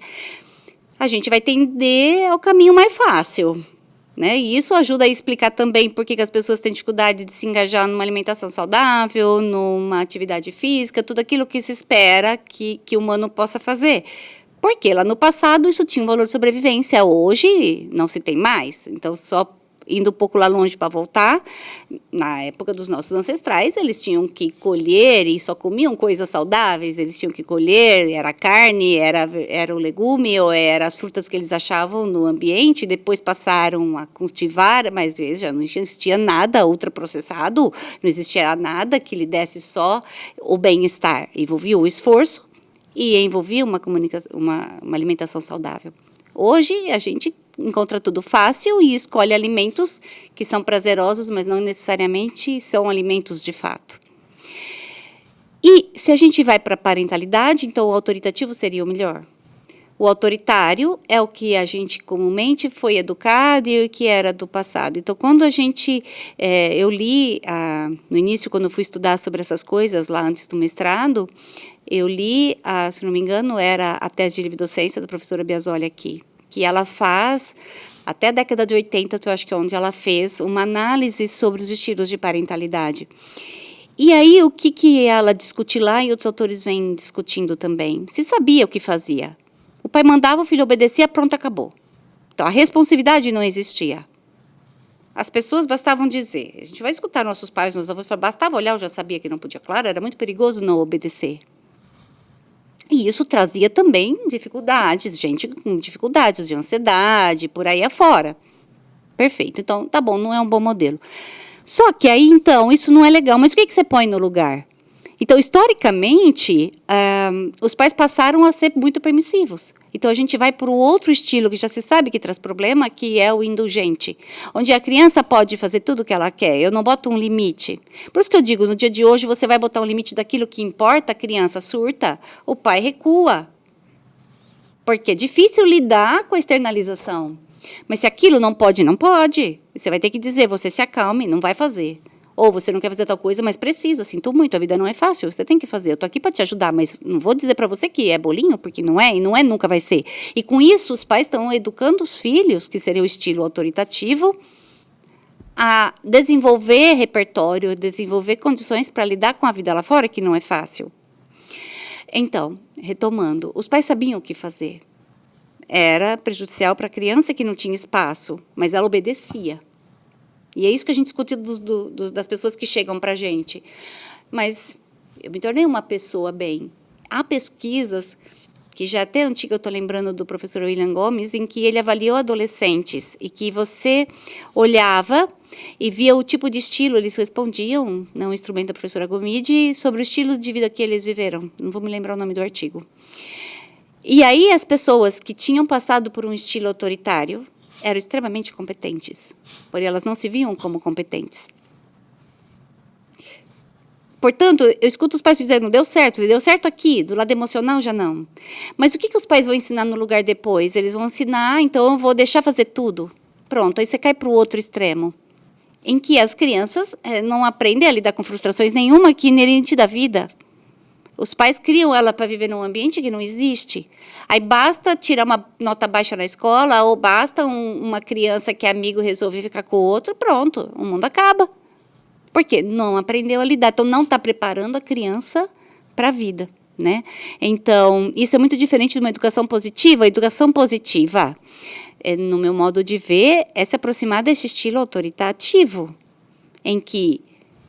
a gente vai tender ao caminho mais fácil, né? E isso ajuda a explicar também por que as pessoas têm dificuldade de se engajar numa alimentação saudável, numa atividade física, tudo aquilo que se espera que o humano possa fazer. Porque lá no passado isso tinha um valor de sobrevivência, hoje não se tem mais. Então, só indo um pouco lá longe para voltar, na época dos nossos ancestrais, eles tinham que colher e só comiam coisas saudáveis, eles tinham que colher, era carne, era o legume, ou era as frutas que eles achavam no ambiente, depois passaram a cultivar, mas já não existia nada ultraprocessado, não existia nada que lhe desse só o bem-estar, envolvia o esforço e envolvia uma alimentação saudável. Hoje, a gente encontra tudo fácil e escolhe alimentos que são prazerosos, mas não necessariamente são alimentos de fato. E se a gente vai para a parentalidade, então o autoritativo seria o melhor. O autoritário é o que a gente comumente foi educado e o que era do passado. Então, quando eu li, no início, quando eu fui estudar sobre essas coisas, lá antes do mestrado, eu li, se não me engano, era a tese de livre docência da professora Biasoli aqui, que ela faz, até a década de 80, eu acho que é onde ela fez uma análise sobre os estilos de parentalidade. E aí, o que ela discute lá e outros autores vêm discutindo também? Se sabia o que fazia. O pai mandava, o filho obedecia, pronto, acabou. Então, a responsividade não existia. As pessoas bastavam dizer. A gente vai escutar nossos pais, nossos avós, bastava olhar, eu já sabia que não podia. Claro, era muito perigoso não obedecer. E isso trazia também dificuldades, gente com dificuldades de ansiedade, por aí afora. Perfeito. Então, tá bom, não é um bom modelo. Só que aí, então, isso não é legal. Mas o que você põe no lugar? Então, historicamente, os pais passaram a ser muito permissivos. Então, a gente vai para o outro estilo, que já se sabe que traz problema, que é o indulgente. Onde a criança pode fazer tudo o que ela quer. Eu não boto um limite. Por isso que eu digo, no dia de hoje, você vai botar um limite daquilo que importa, a criança surta, o pai recua. Porque é difícil lidar com a externalização. Mas se aquilo não pode, não pode. Você vai ter que dizer, você se acalme, não vai fazer. Ou você não quer fazer tal coisa, mas precisa, sinto muito, a vida não é fácil, você tem que fazer. Eu estou aqui para te ajudar, mas não vou dizer para você que é bolinho, porque não é, e não é, nunca vai ser. E com isso, os pais estão educando os filhos, que seria o estilo autoritativo, a desenvolver repertório, desenvolver condições para lidar com a vida lá fora, que não é fácil. Então, retomando, os pais sabiam o que fazer. Era prejudicial para a criança que não tinha espaço, mas ela obedecia. E é isso que a gente discute das pessoas que chegam para a gente. Mas eu me tornei uma pessoa bem. Há pesquisas, que já até antiga, eu estou lembrando do professor William Gomes, em que ele avaliou adolescentes e que você olhava e via o tipo de estilo, eles respondiam, não o instrumento da professora Gomide, sobre o estilo de vida que eles viveram. Não vou me lembrar o nome do artigo. E aí as pessoas que tinham passado por um estilo autoritário eram extremamente competentes, porém elas não se viam como competentes. Portanto, eu escuto os pais dizendo, deu certo aqui, do lado emocional já não. Mas o que os pais vão ensinar no lugar depois? Eles vão ensinar, então eu vou deixar fazer tudo. Pronto, aí você cai para o outro extremo, em que as crianças não aprendem a lidar com frustrações nenhuma que inerente da vida. Os pais criam ela para viver num ambiente que não existe. Aí basta tirar uma nota baixa na escola, ou basta uma criança que é amigo resolver ficar com o outro, pronto, o mundo acaba. Por quê? Não aprendeu a lidar, então não está preparando a criança para a vida, né? Então, isso é muito diferente de uma educação positiva. A educação positiva, no meu modo de ver, é se aproximar desse estilo autoritativo, em que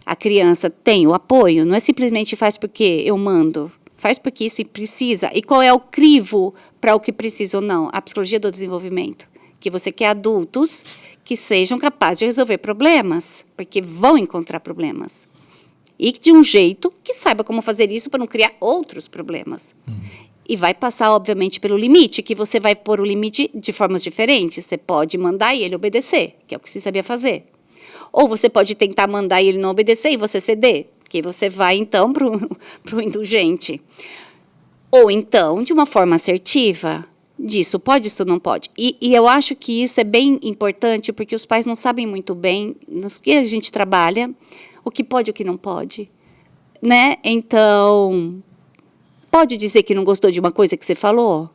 a criança tem o apoio, não é simplesmente faz porque eu mando, faz porque isso precisa. E qual é o crivo para o que precisa ou não? A psicologia do desenvolvimento, que você quer adultos que sejam capazes de resolver problemas, porque vão encontrar problemas. E de um jeito que saiba como fazer isso para não criar outros problemas. E vai passar, obviamente, pelo limite, que você vai pôr o limite de formas diferentes. Você pode mandar e ele obedecer, que é o que você sabia fazer. Ou você pode tentar mandar e ele não obedecer e você ceder, que você vai, então, para o indulgente. Ou, então, de uma forma assertiva, disso pode, isso não pode. E eu acho que isso é bem importante, porque os pais não sabem muito bem, nos que a gente trabalha, o que pode e o que não pode, né? Então, pode dizer que não gostou de uma coisa que você falou?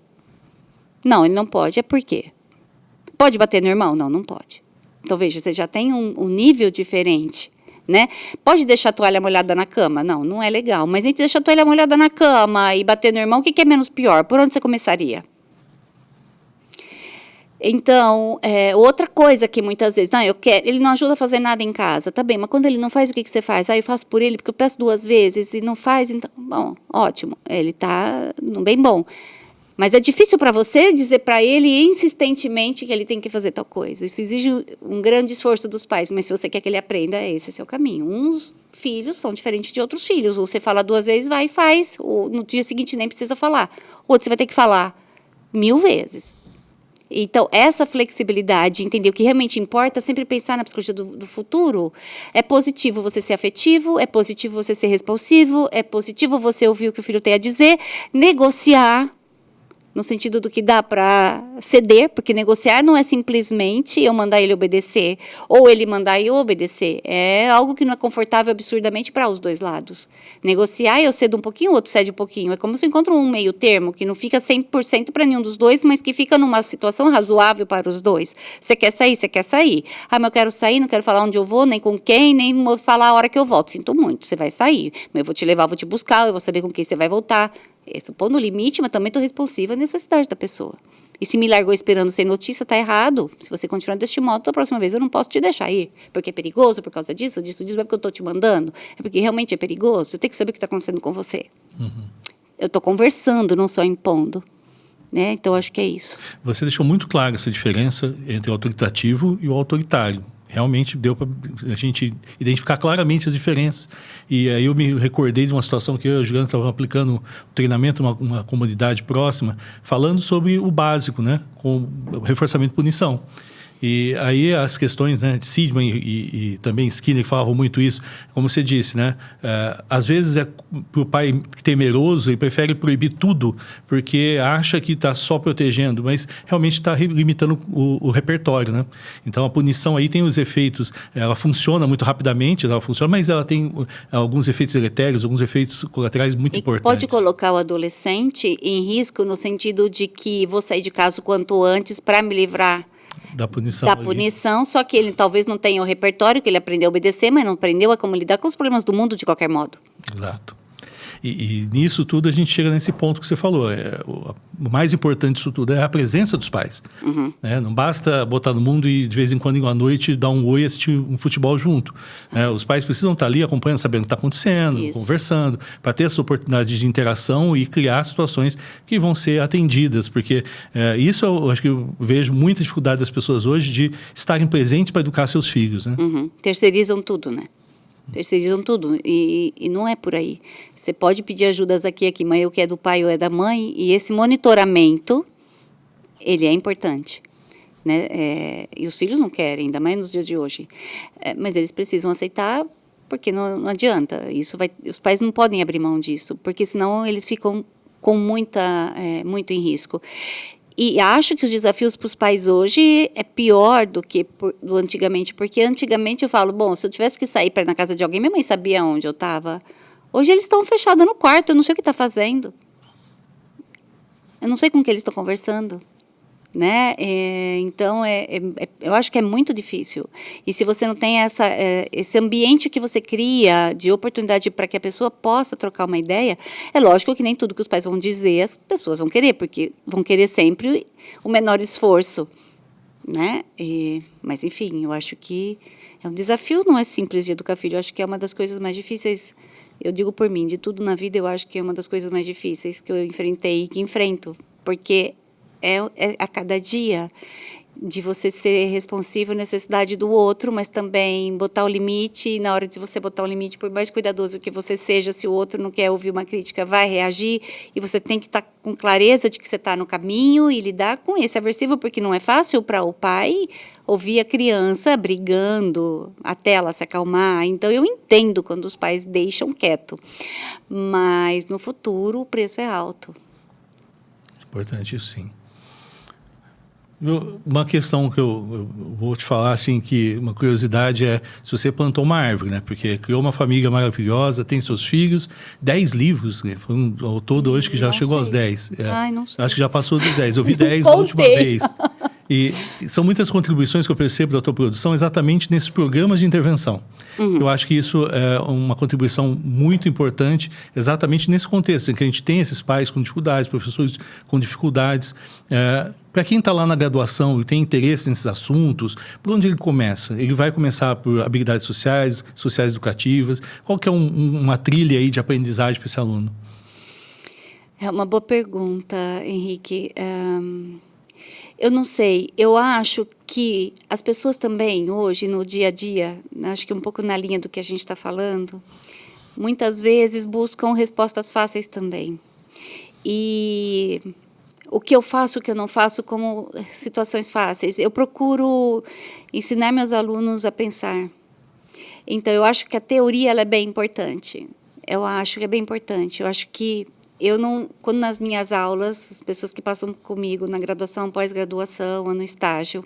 Não, ele não pode. É por quê? Pode bater no irmão? Não, não pode. Então, veja, você já tem um nível diferente, né? Pode deixar a toalha molhada na cama? Não, não é legal. Mas entre deixar a toalha molhada na cama e bater no irmão, o que é menos pior? Por onde você começaria? Então, outra coisa que muitas vezes, não, ele não ajuda a fazer nada em casa, tá bem, mas quando ele não faz, o que você faz? Eu faço por ele, porque eu peço 2 vezes e não faz, então, bom, ótimo, ele está bem bom. Mas é difícil para você dizer para ele insistentemente que ele tem que fazer tal coisa. Isso exige um grande esforço dos pais, mas se você quer que ele aprenda, esse é seu caminho. Uns filhos são diferentes de outros filhos, ou você fala 2 vezes, vai e faz, ou no dia seguinte nem precisa falar. Outro você vai ter que falar 1000 vezes. Então, essa flexibilidade, entender o que realmente importa, sempre pensar na psicologia do futuro. É positivo você ser afetivo, é positivo você ser responsivo, é positivo você ouvir o que o filho tem a dizer, negociar, no sentido do que dá para ceder, porque negociar não é simplesmente eu mandar ele obedecer, ou ele mandar eu obedecer. É algo que não é confortável absurdamente para os 2 lados. Negociar, eu cedo um pouquinho, o outro cede um pouquinho. É como se eu encontro um meio termo, que não fica 100% para nenhum dos 2, mas que fica numa situação razoável para os 2. Você quer sair? Você quer sair. Ah, mas eu quero sair, não quero falar onde eu vou, nem com quem, nem falar a hora que eu volto. Sinto muito, você vai sair. Mas eu vou te levar, vou te buscar, eu vou saber com quem você vai voltar. Estou pondo o limite, mas também estou responsiva à necessidade da pessoa. E se me largou esperando sem notícia, está errado. Se você continuar deste modo, da próxima vez eu não posso te deixar ir. Porque é perigoso, por causa disso, não é porque eu estou te mandando. É porque realmente é perigoso. Eu tenho que saber o que está acontecendo com você. Eu estou conversando, não só impondo. Né? Então, acho que é isso. Você deixou muito clara essa diferença entre o autoritativo e o autoritário. Realmente deu para a gente identificar claramente as diferenças. E aí eu me recordei de uma situação que eu e a Juliana estavam aplicando um treinamento numa comunidade próxima, falando sobre o básico, né, com o reforçamento e punição. E aí as questões, né, de Seligman e também Skinner que falavam muito isso, como você disse, né, às vezes para o pai temeroso e prefere proibir tudo porque acha que está só protegendo, mas realmente está limitando o repertório, né? Então a punição aí tem os efeitos, ela funciona muito rapidamente, mas ela tem alguns efeitos deletérios, alguns efeitos colaterais muito importantes. Pode colocar o adolescente em risco no sentido de que vou sair de casa o quanto antes para me livrar da punição, só que ele talvez não tenha o repertório, que ele aprendeu a obedecer, mas não aprendeu a como lidar com os problemas do mundo de qualquer modo. Exato. E nisso tudo a gente chega nesse ponto que você falou. O mais importante disso tudo é a presença dos pais. Né? Não basta botar no mundo e de vez em quando à noite dar um oi e assistir um futebol junto. Os pais precisam estar ali acompanhando, sabendo o que está acontecendo, conversando, para ter essa oportunidade de interação e criar situações que vão ser atendidas. Porque isso eu acho que eu vejo muita dificuldade das pessoas hoje de estarem presentes para educar seus filhos. Né? Terceirizam tudo, né? Terceirizam tudo, e não é por aí. Você pode pedir ajudas aqui, mas o que é do pai ou é da mãe, e esse monitoramento, ele é importante. Né? E os filhos não querem, ainda mais nos dias de hoje. Mas eles precisam aceitar porque não adianta. Os pais não podem abrir mão disso, porque senão eles ficam com muito em risco. E acho que os desafios para os pais hoje é pior do que do antigamente, porque antigamente eu falo, bom, se eu tivesse que sair para ir na casa de alguém, minha mãe sabia onde eu estava. Hoje eles estão fechados no quarto, eu não sei o que está fazendo. Eu não sei com que eles estão conversando. Né? Então, eu acho que é muito difícil. E se você não tem esse ambiente que você cria de oportunidade para que a pessoa possa trocar uma ideia, é lógico que nem tudo que os pais vão dizer as pessoas vão querer, porque vão querer sempre o menor esforço. Né? Mas, enfim, eu acho que é um desafio, não é simples de educar filho. Eu acho que é uma das coisas mais difíceis, eu digo por mim, de tudo na vida, eu acho que é uma das coisas mais difíceis que eu enfrentei e que enfrento, porque é a cada dia de você ser responsivo à necessidade do outro, mas também botar o limite, e na hora de você botar o limite, por mais cuidadoso que você seja, se o outro não quer ouvir uma crítica, vai reagir, e você tem que estar com clareza de que você está no caminho e lidar com esse aversivo, porque não é fácil para o pai ouvir a criança brigando até ela se acalmar. Então, eu entendo quando os pais deixam quieto, mas no futuro o preço é alto. Importante isso, sim. Uma questão que eu vou te falar, assim, que uma curiosidade é se você plantou uma árvore, né? Porque criou uma família maravilhosa, tem seus filhos, 10 livros, né? Foi ao todo hoje que já chegou aos 10. Ai, não sei. Acho que já passou dos 10. Eu vi 10 na última vez. E são muitas contribuições que eu percebo da tua produção exatamente nesses programas de intervenção. Eu acho que isso é uma contribuição muito importante exatamente nesse contexto, em que a gente tem esses pais com dificuldades, professores com dificuldades. Para quem está lá na graduação e tem interesse nesses assuntos, por onde ele começa? Ele vai começar por habilidades sociais, sociais educativas? Qual que é uma trilha aí de aprendizagem para esse aluno? É uma boa pergunta, Henrique. Eu não sei, eu acho que as pessoas também, hoje, no dia a dia, acho que um pouco na linha do que a gente está falando, muitas vezes buscam respostas fáceis também. E o que eu faço, o que eu não faço, como situações fáceis. Eu procuro ensinar meus alunos a pensar. Então, eu acho que a teoria ela é bem importante. Eu acho que é bem importante. Eu acho que quando nas minhas aulas, as pessoas que passam comigo na graduação, pós-graduação, ou no estágio,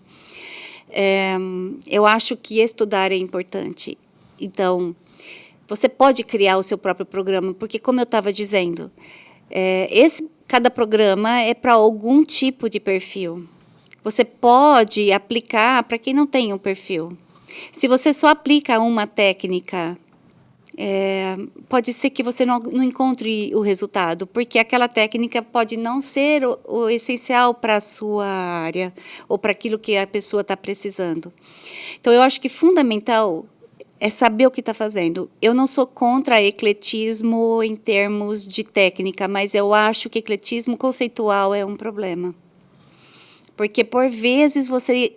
eu acho que estudar é importante. Então, você pode criar o seu próprio programa, porque, como eu estava dizendo, cada programa é para algum tipo de perfil. Você pode aplicar para quem não tem um perfil. Se você só aplica uma técnica, pode ser que você não encontre o resultado, porque aquela técnica pode não ser o essencial para a sua área ou para aquilo que a pessoa está precisando. Então, eu acho que fundamental é saber o que está fazendo. Eu não sou contra ecletismo em termos de técnica, mas eu acho que ecletismo conceitual é um problema. Porque, por vezes, você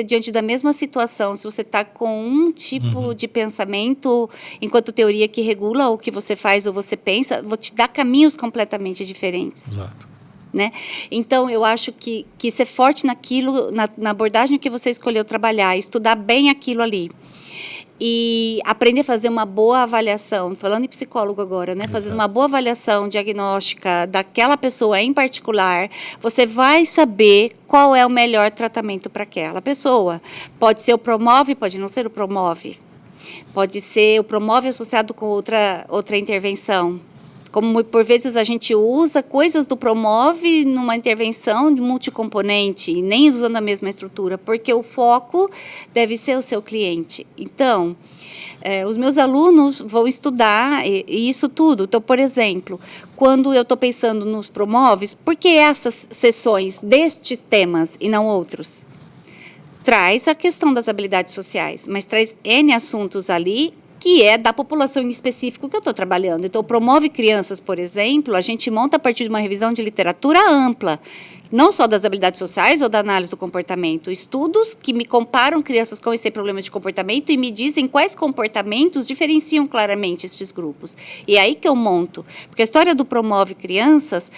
diante da mesma situação, se você está com um tipo de pensamento, enquanto teoria que regula o que você faz ou você pensa, vou te dar caminhos completamente diferentes. Exato. Né? Então, eu acho que ser forte naquilo, na abordagem que você escolheu trabalhar, estudar bem aquilo ali, e aprender a fazer uma boa avaliação, falando em psicólogo agora, né? Fazendo uma boa avaliação diagnóstica daquela pessoa em particular, você vai saber qual é o melhor tratamento para aquela pessoa. Pode ser o promove, pode não ser o promove. Pode ser o promove associado com outra intervenção. Como, por vezes, a gente usa coisas do promove numa intervenção de multicomponente, nem usando a mesma estrutura, porque o foco deve ser o seu cliente. Então, os meus alunos vão estudar isso tudo. Então, por exemplo, quando eu estou pensando nos promoves, por que essas sessões destes temas e não outros? Traz a questão das habilidades sociais, mas traz N assuntos ali que é da população em específico que eu estou trabalhando. Então, promove crianças, por exemplo, a gente monta a partir de uma revisão de literatura ampla, não só das habilidades sociais ou da análise do comportamento, estudos que me comparam crianças com esse problema de comportamento e me dizem quais comportamentos diferenciam claramente estes grupos. E é aí que eu monto, porque a história do promove crianças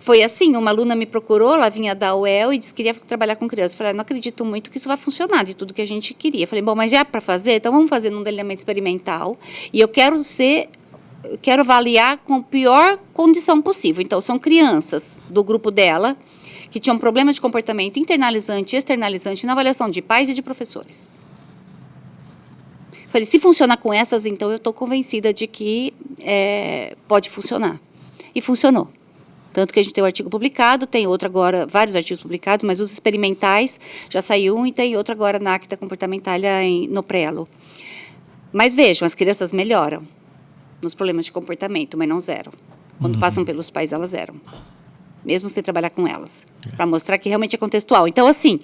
Foi assim, uma aluna me procurou, ela vinha da UEL e disse que queria trabalhar com crianças. Eu falei, não acredito muito que isso vai funcionar de tudo que a gente queria. Eu falei, bom, mas já é para fazer? Então vamos fazer num delineamento experimental. E eu quero avaliar com a pior condição possível. Então, são crianças do grupo dela que tinham problemas de comportamento internalizante e externalizante na avaliação de pais e de professores. Falei, se funcionar com essas, então eu estou convencida de que pode funcionar. E funcionou. Tanto que a gente tem um artigo publicado, tem outro agora, vários artigos publicados, mas os experimentais, já saiu um e tem outro agora na Acta Comportamentalha no Prelo. Mas vejam, as crianças melhoram nos problemas de comportamento, mas não zeram. Quando passam pelos pais, elas zeram. Mesmo sem trabalhar com elas. Para mostrar que realmente é contextual. Então, assim,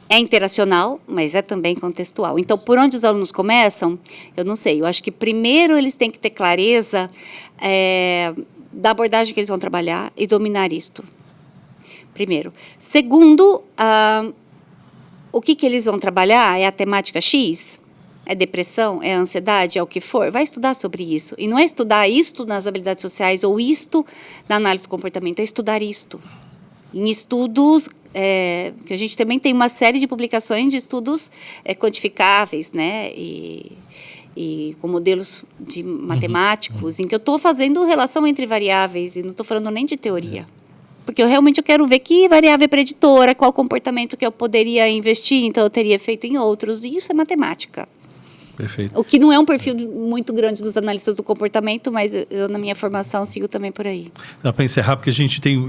é interacional, mas é também contextual. Então, por onde os alunos começam, eu não sei. Eu acho que primeiro eles têm que ter clareza da abordagem que eles vão trabalhar e dominar isto. Primeiro. Segundo, o que eles vão trabalhar é a temática X? É depressão? É ansiedade? É o que for? Vai estudar sobre isso. E não é estudar isto nas habilidades sociais ou isto na análise do comportamento, é estudar isto. Em estudos, que a gente também tem uma série de publicações de estudos quantificáveis, né? E com modelos matemáticos, em que eu estou fazendo relação entre variáveis e não estou falando nem de teoria. Porque eu realmente quero ver que variável é preditora, qual comportamento que eu poderia investir, então eu teria feito em outros, e isso é matemática. Perfeito. O que não é um perfil muito grande dos analistas do comportamento, mas eu, na minha formação, sigo também por aí. Dá para encerrar, porque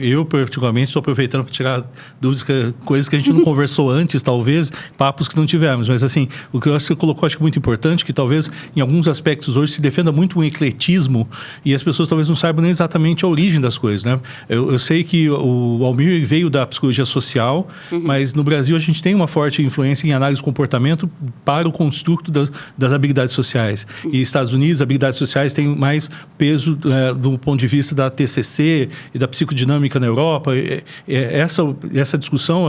eu particularmente, estou aproveitando para tirar dúvidas, coisas que a gente não conversou antes, talvez, papos que não tivemos. Mas, assim, o que você colocou, acho que é muito importante, que talvez, em alguns aspectos hoje, se defenda muito um ecletismo e as pessoas talvez não saibam nem exatamente a origem das coisas, né? Eu sei que o Almir veio da psicologia social, mas no Brasil a gente tem uma forte influência em análise do comportamento para o construto das habilidades sociais. E Estados Unidos, habilidades sociais têm mais peso do ponto de vista da TCC e da psicodinâmica na Europa. Essa discussão,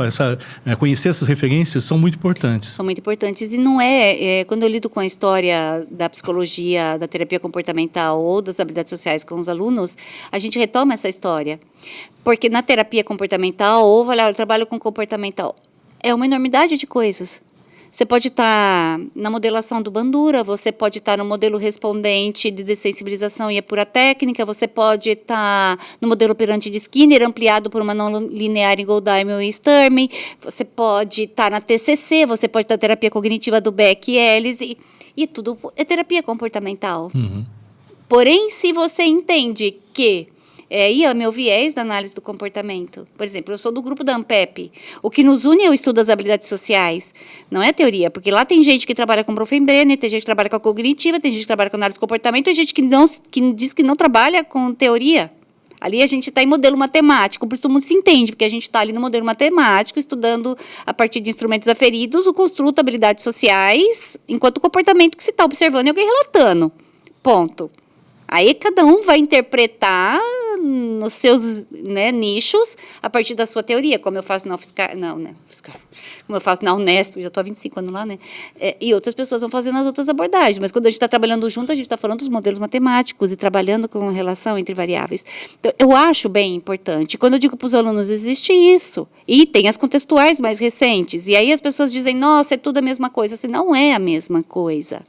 conhecer essas referências são muito importantes. São muito importantes. E não quando eu lido com a história da psicologia, da terapia comportamental ou das habilidades sociais com os alunos, a gente retoma essa história. Porque na terapia comportamental, eu trabalho com comportamental, é uma enormidade de coisas. Você pode estar na modelação do Bandura, você pode estar no modelo respondente de dessensibilização e é pura técnica, você pode estar no modelo operante de Skinner, ampliado por uma não linear em Goldheim e Sturm, você pode estar na TCC, você pode estar na terapia cognitiva do Beck e Ellis, e tudo é terapia comportamental. Porém, se você entende que e é meu viés da análise do comportamento. Por exemplo, eu sou do grupo da ANPEP. O que nos une é o estudo das habilidades sociais. Não é teoria, porque lá tem gente que trabalha com Bronfenbrenner, tem gente que trabalha com a cognitiva, tem gente que trabalha com análise do comportamento, tem gente que diz que não trabalha com teoria. Ali a gente está em modelo matemático, por isso todo mundo se entende, porque a gente está ali no modelo matemático, estudando a partir de instrumentos aferidos, o construto, habilidades sociais, enquanto o comportamento que se está observando e alguém relatando. Ponto. Aí cada um vai interpretar nos seus nichos a partir da sua teoria, como eu faço na UFSCar, como eu faço na Unesp, eu já estou há 25 anos lá, né? E outras pessoas vão fazendo as outras abordagens, mas quando a gente está trabalhando junto, a gente está falando dos modelos matemáticos e trabalhando com relação entre variáveis. Então, eu acho bem importante. Quando eu digo para os alunos, existe isso. E tem as contextuais mais recentes. E aí as pessoas dizem, nossa, é tudo a mesma coisa. Assim, não é a mesma coisa.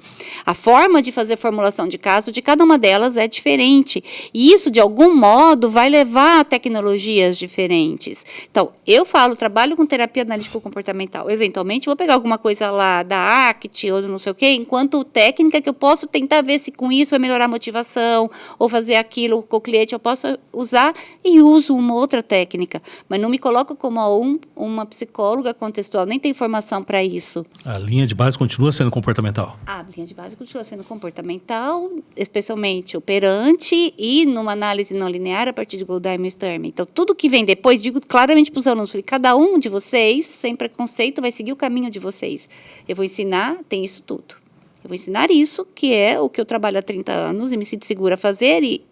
A forma de fazer formulação de caso de cada uma delas é diferente. E isso, de algum modo, vai levar a tecnologias diferentes. Então, eu trabalho com terapia analítico-comportamental. Eventualmente, vou pegar alguma coisa lá da ACT ou do não sei o quê, enquanto técnica que eu posso tentar ver se com isso vai melhorar a motivação ou fazer aquilo com o cliente, eu posso usar e uso uma outra técnica. Mas não me coloco como uma psicóloga contextual, nem tenho formação para isso. A linha de base continua sendo comportamental? A linha de base continua sendo comportamental, especialmente operante e numa análise não linear a partir de Goldheim e Sturm. Então, tudo que vem depois, digo claramente para os alunos, cada um de vocês, sem preconceito, vai seguir o caminho de vocês. Eu vou ensinar, tem isso tudo. Eu vou ensinar isso, que é o que eu trabalho há 30 anos e me sinto segura a fazer e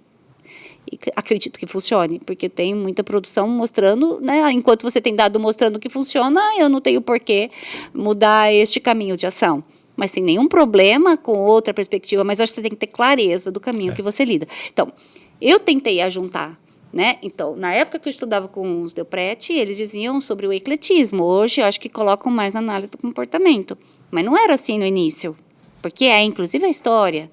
acredito que funcione, porque tem muita produção mostrando, né? Enquanto você tem dado mostrando que funciona, eu não tenho por que mudar este caminho de ação. Mas sem nenhum problema com outra perspectiva, mas eu acho que você tem que ter clareza do caminho que você lida. Então, eu tentei ajuntar Né? Então, na época que eu estudava com os Delprete, eles diziam sobre o ecletismo. Hoje, eu acho que colocam mais na análise do comportamento. Mas não era assim no início, porque é, inclusive, a história.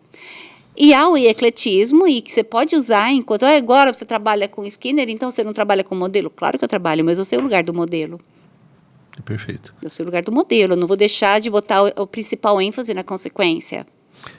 E há o ecletismo, e que você pode usar enquanto... agora você trabalha com Skinner, então você não trabalha com modelo? Claro que eu trabalho, mas eu sei o lugar do modelo. Perfeito. Eu sei o lugar do modelo, eu não vou deixar de botar o principal ênfase na consequência.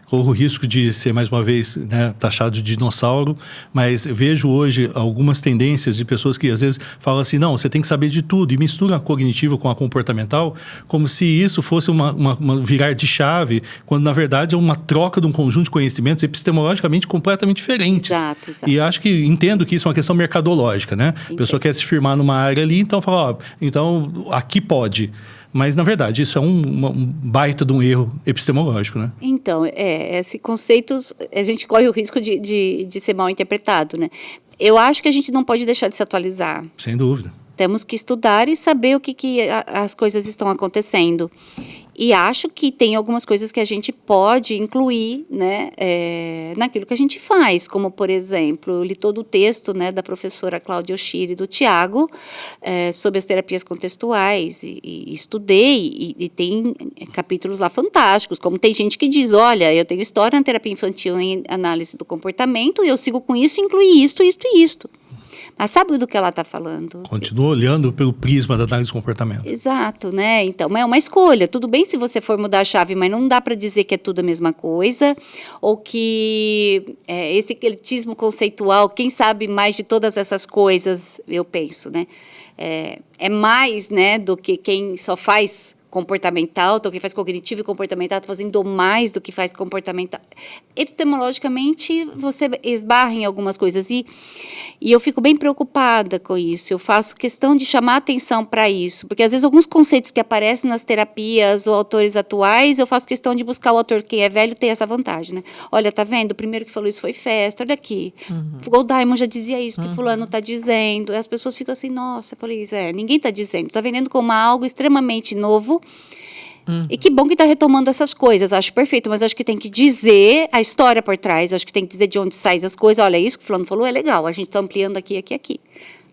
Corro o risco de ser, mais uma vez, né, taxado de dinossauro, mas eu vejo hoje algumas tendências de pessoas que às vezes falam assim, não, você tem que saber de tudo, e misturam a cognitiva com a comportamental, como se isso fosse uma virar de chave, quando na verdade é uma troca de um conjunto de conhecimentos epistemologicamente completamente diferentes. Exato. E acho que, entendo que isso é uma questão mercadológica, né? A pessoa quer se firmar numa área ali, então fala, ó, então aqui pode. Mas, na verdade, isso é um baita de um erro epistemológico, né? Então, esses conceitos, a gente corre o risco de ser mal interpretado, né? Eu acho que a gente não pode deixar de se atualizar. Sem dúvida. Temos que estudar e saber o que as coisas estão acontecendo. E acho que tem algumas coisas que a gente pode incluir, né, naquilo que a gente faz, como, por exemplo, eu li todo o texto, né, da professora Cláudia Oshiri e do Tiago sobre as terapias contextuais, e estudei, e tem capítulos lá fantásticos, como tem gente que diz, olha, eu tenho história na terapia infantil em análise do comportamento, e eu sigo com isso, incluí isto, isto e isto. Mas sabe do que ela está falando? Continua olhando pelo prisma da análise de comportamento. Exato, né? Então, é uma escolha. Tudo bem se você for mudar a chave, mas não dá para dizer que é tudo a mesma coisa, ou que esse ecletismo conceitual, quem sabe mais de todas essas coisas, eu penso, né? É mais, né, do que quem só faz comportamental, então quem faz cognitivo e comportamental está fazendo mais do que faz comportamental. Epistemologicamente, você esbarra em algumas coisas, e eu fico bem preocupada com isso. Eu faço questão de chamar atenção para isso, porque às vezes alguns conceitos que aparecem nas terapias ou autores atuais, eu faço questão de buscar o autor que é velho, tem essa vantagem, né? Olha, tá vendo? O primeiro que falou isso foi Festa, olha aqui. Goldheim já dizia isso, que fulano está dizendo. E as pessoas ficam assim, nossa, eu falei, ninguém está dizendo, está vendendo como algo extremamente novo. E que bom que está retomando essas coisas, acho perfeito, mas acho que tem que dizer a história por trás, acho que tem que dizer de onde saem as coisas, olha, isso que o fulano falou é legal, a gente está ampliando aqui,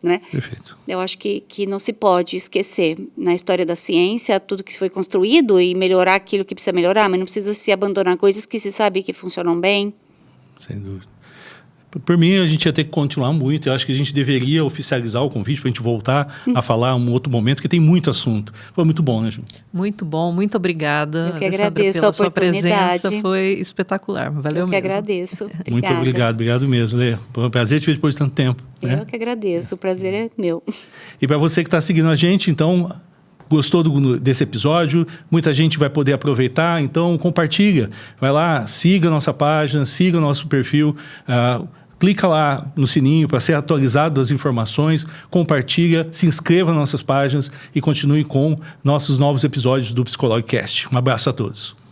né? Perfeito. Eu acho que não se pode esquecer, na história da ciência, tudo que foi construído e melhorar aquilo que precisa melhorar, mas não precisa se abandonar coisas que se sabe que funcionam bem. Sem dúvida. Por mim, a gente ia ter que continuar muito. Eu acho que a gente deveria oficializar o convite para a gente voltar a falar um outro momento, que tem muito assunto. Foi muito bom, né, Ju? Muito bom, muito obrigada. Eu que agradeço pela sua oportunidade. presença, foi espetacular, valeu Eu que mesmo. agradeço. Muito obrigado mesmo, Lê. Foi um prazer te ver depois de tanto tempo. Eu que agradeço, o prazer é meu. E para você que está seguindo a gente, então, gostou desse episódio, muita gente vai poder aproveitar, então compartilha. Vai lá, siga a nossa página, siga o nosso perfil, clica lá no sininho para ser atualizado das informações, compartilha, se inscreva nas nossas páginas e continue com nossos novos episódios do Psicologicast. Um abraço a todos.